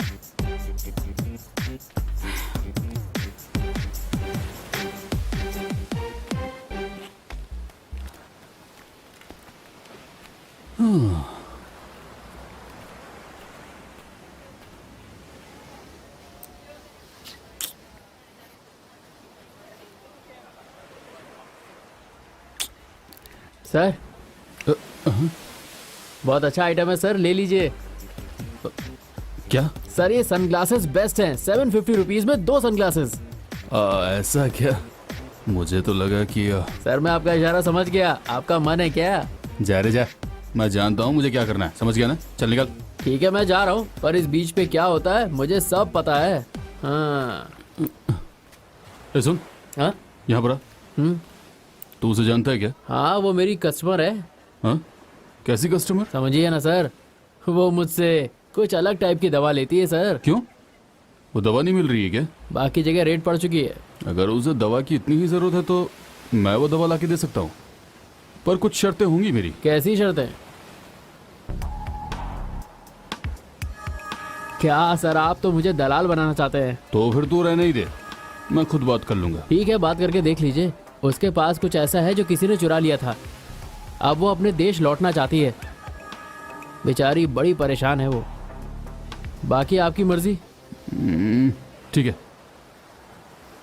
Sir, बहुत अच्छा आइटम है सर, ले लीजिए। क्या? सर ये सनग्लासेस बेस्ट हैं, 750 रुपीज में 2 सनग्लासेस। ऐसा क्या? मुझे तो लगा कि सर मैं आपका इशारा समझ गया, आपका मन है क्या? जा रे जा, मैं जानता हूँ मुझे क्या करना है, समझ गया ना? चल निकल। ठीक है मैं जा रहा हूँ, पर इस बीच पे क्या होता है मुझे सब पता है। हाँ। सुन, हाँ? यहाँ पर आ। तू उसे जानता है क्या? हाँ वो मेरी कस्टमर है। हाँ? कैसी कस्टमर? समझिए ना सर, वो मुझसे कुछ अलग टाइप की दवा लेती है सर। क्यों? वो दवा नहीं मिल रही है क्या? बाकी जगह रेट पड़ चुकी है। अगर उसे दवा की इतनी ही जरूरत है तो मैं वो दवा लाके दे सकता हूँ, पर कुछ शर्तें होंगी मेरी। कैसी शर्तें? क्या सर आप तो मुझे दलाल बनाना चाहते हैं? तो फिर तू रहने ही दे, मैं खुद बात कर लूंगा। ठीक है बात करके देख लीजिए। उसके पास कुछ ऐसा है जो किसी ने चुरा लिया था, अब वो अपने देश लौटना चाहती है। बेचारी बड़ी परेशान है वो। बाकी आपकी मर्जी। ठीक है,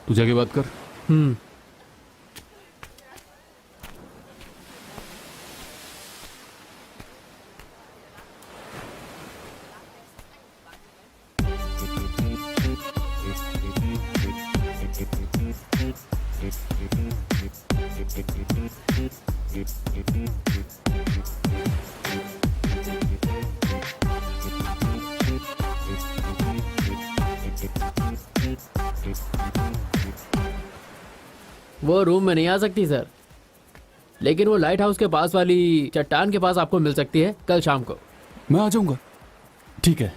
तू जाके बात कर। वो रूम में नहीं आ सकती सर, लेकिन वो लाइट हाउस के पास वाली चट्टान के पास आपको मिल सकती है कल शाम को। मैं आ जाऊंगा। ठीक है।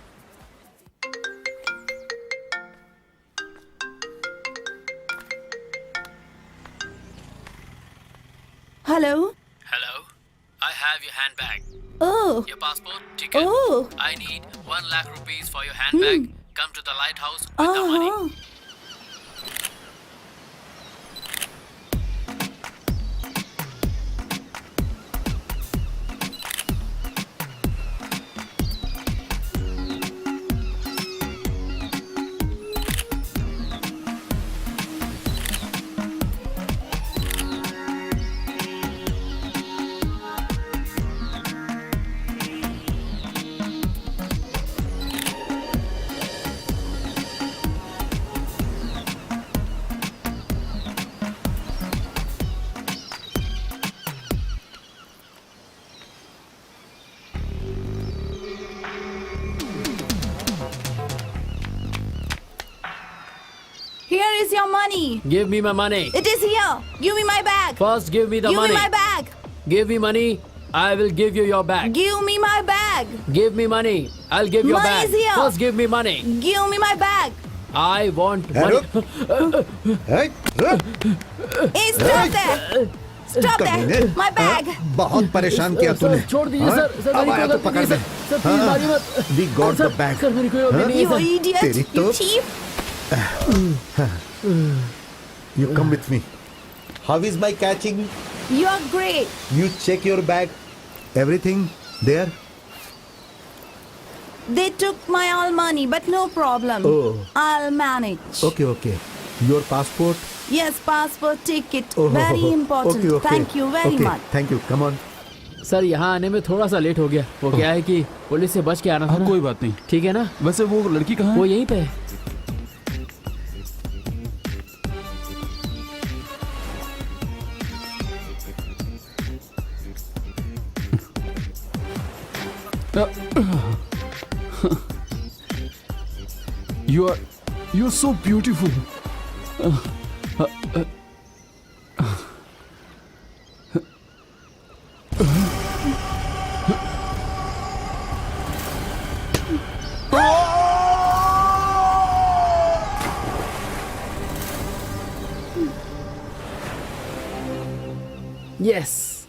Hello. Hello, I have your handbag. Oh Your passport, ticket. Oh I need 1 lakh rupees for your handbag. Come to the lighthouse with the money. हाँ Here is your money. Give me my money. It is here. Give me my bag. First, give me the Give money. me my bag. Give me money. I will give you your bag. Give me my bag. Give me money. I'll give your Money bag. is here. First, give me money. Give me my bag. I want रुक। money. ए, रुक। Hey, stop there. Stop कमीने। there. My bag. हाँ, बहुत परेशान किया तूने। सर, छोड़ दीजिए हाँ? सर। सर, अब मेरी आया कोई तो गलती पकड़ नहीं, दे। सर, प्लीज हाँ, मारिए मत। we got sir, the bag. Sir, मेरी कोई गलती नहीं है, You सर। idiot. तेरी You तो- thief. You come with me. How is my catching? You are great. You check your bag. Everything there? They took my all money, but no problem. Oh. I'll manage. Okay, okay. Your passport? Yes, passport, ticket. Oh, Very important. Okay, okay. Thank you very okay. much. Thank you. Come on. Sir, यहाँ आने में थोड़ा सा लेट हो गया। वो क्या है कि पुलिस से बच के आना था हाँ ना। कोई बात नहीं। ठीक है ना? वैसे वो लड़की कहाँ वो है? यहीं पे है। You are so beautiful. Yes.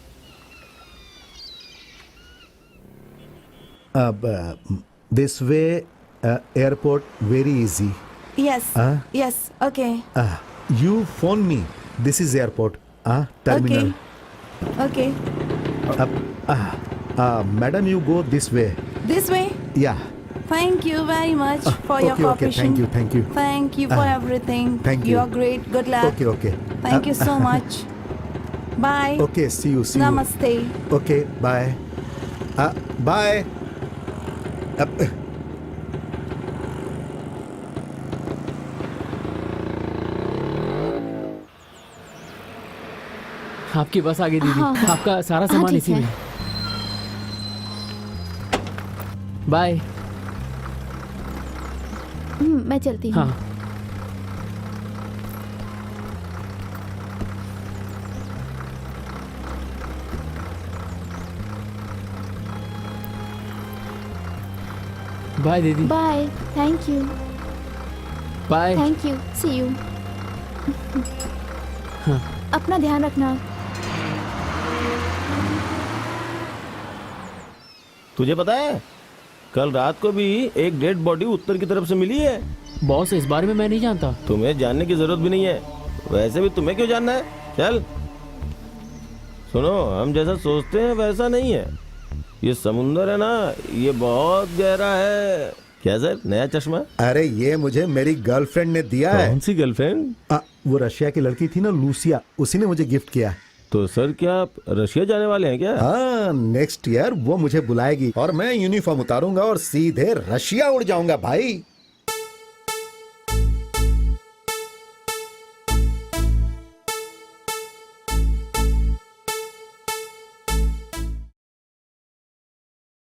This way, airport very easy. Yes. Huh? Yes. Okay. You phone me. This is airport. Terminal. Okay. Madam, you go this way. This way. Yeah. Thank you very much for your Okay, okay. cooperation. Thank you, thank you. Thank you for everything. thank You you. are great. Good luck. Okay, okay. Thank you so much. Bye. Okay, see you, see you. Namaste. Okay, bye. Bye. आपकी बस आ गई दीदी। हाँ, हाँ। आपका सारा सामान ठीक इसी है। में। बाय। मैं चलती हूँ। हाँ। बाय दीदी। Bye. Thank you. Bye. Thank you. See you. अपना ध्यान रखना। तुझे पता है कल रात को भी एक डेड बॉडी उत्तर की तरफ से मिली है। बॉस, इस बारे में मैं नहीं जानता। तुम्हें जानने की जरूरत भी नहीं है। वैसे भी तुम्हें क्यों जानना है? चल सुनो, हम जैसा सोचते हैं वैसा नहीं है। ये समुंदर है ना, ये बहुत गहरा है। क्या सर, नया चश्मा? अरे ये मुझे मेरी गर्लफ्रेंड ने दिया है। कौन सी गर्लफ्रेंड? वो रशिया की लड़की थी ना, लूसिया, उसी ने मुझे गिफ्ट किया। तो सर क्या आप रशिया जाने वाले हैं क्या? हाँ, नेक्स्ट ईयर वो मुझे बुलाएगी और मैं यूनिफॉर्म उतारूंगा और सीधे रशिया उड़ जाऊंगा भाई।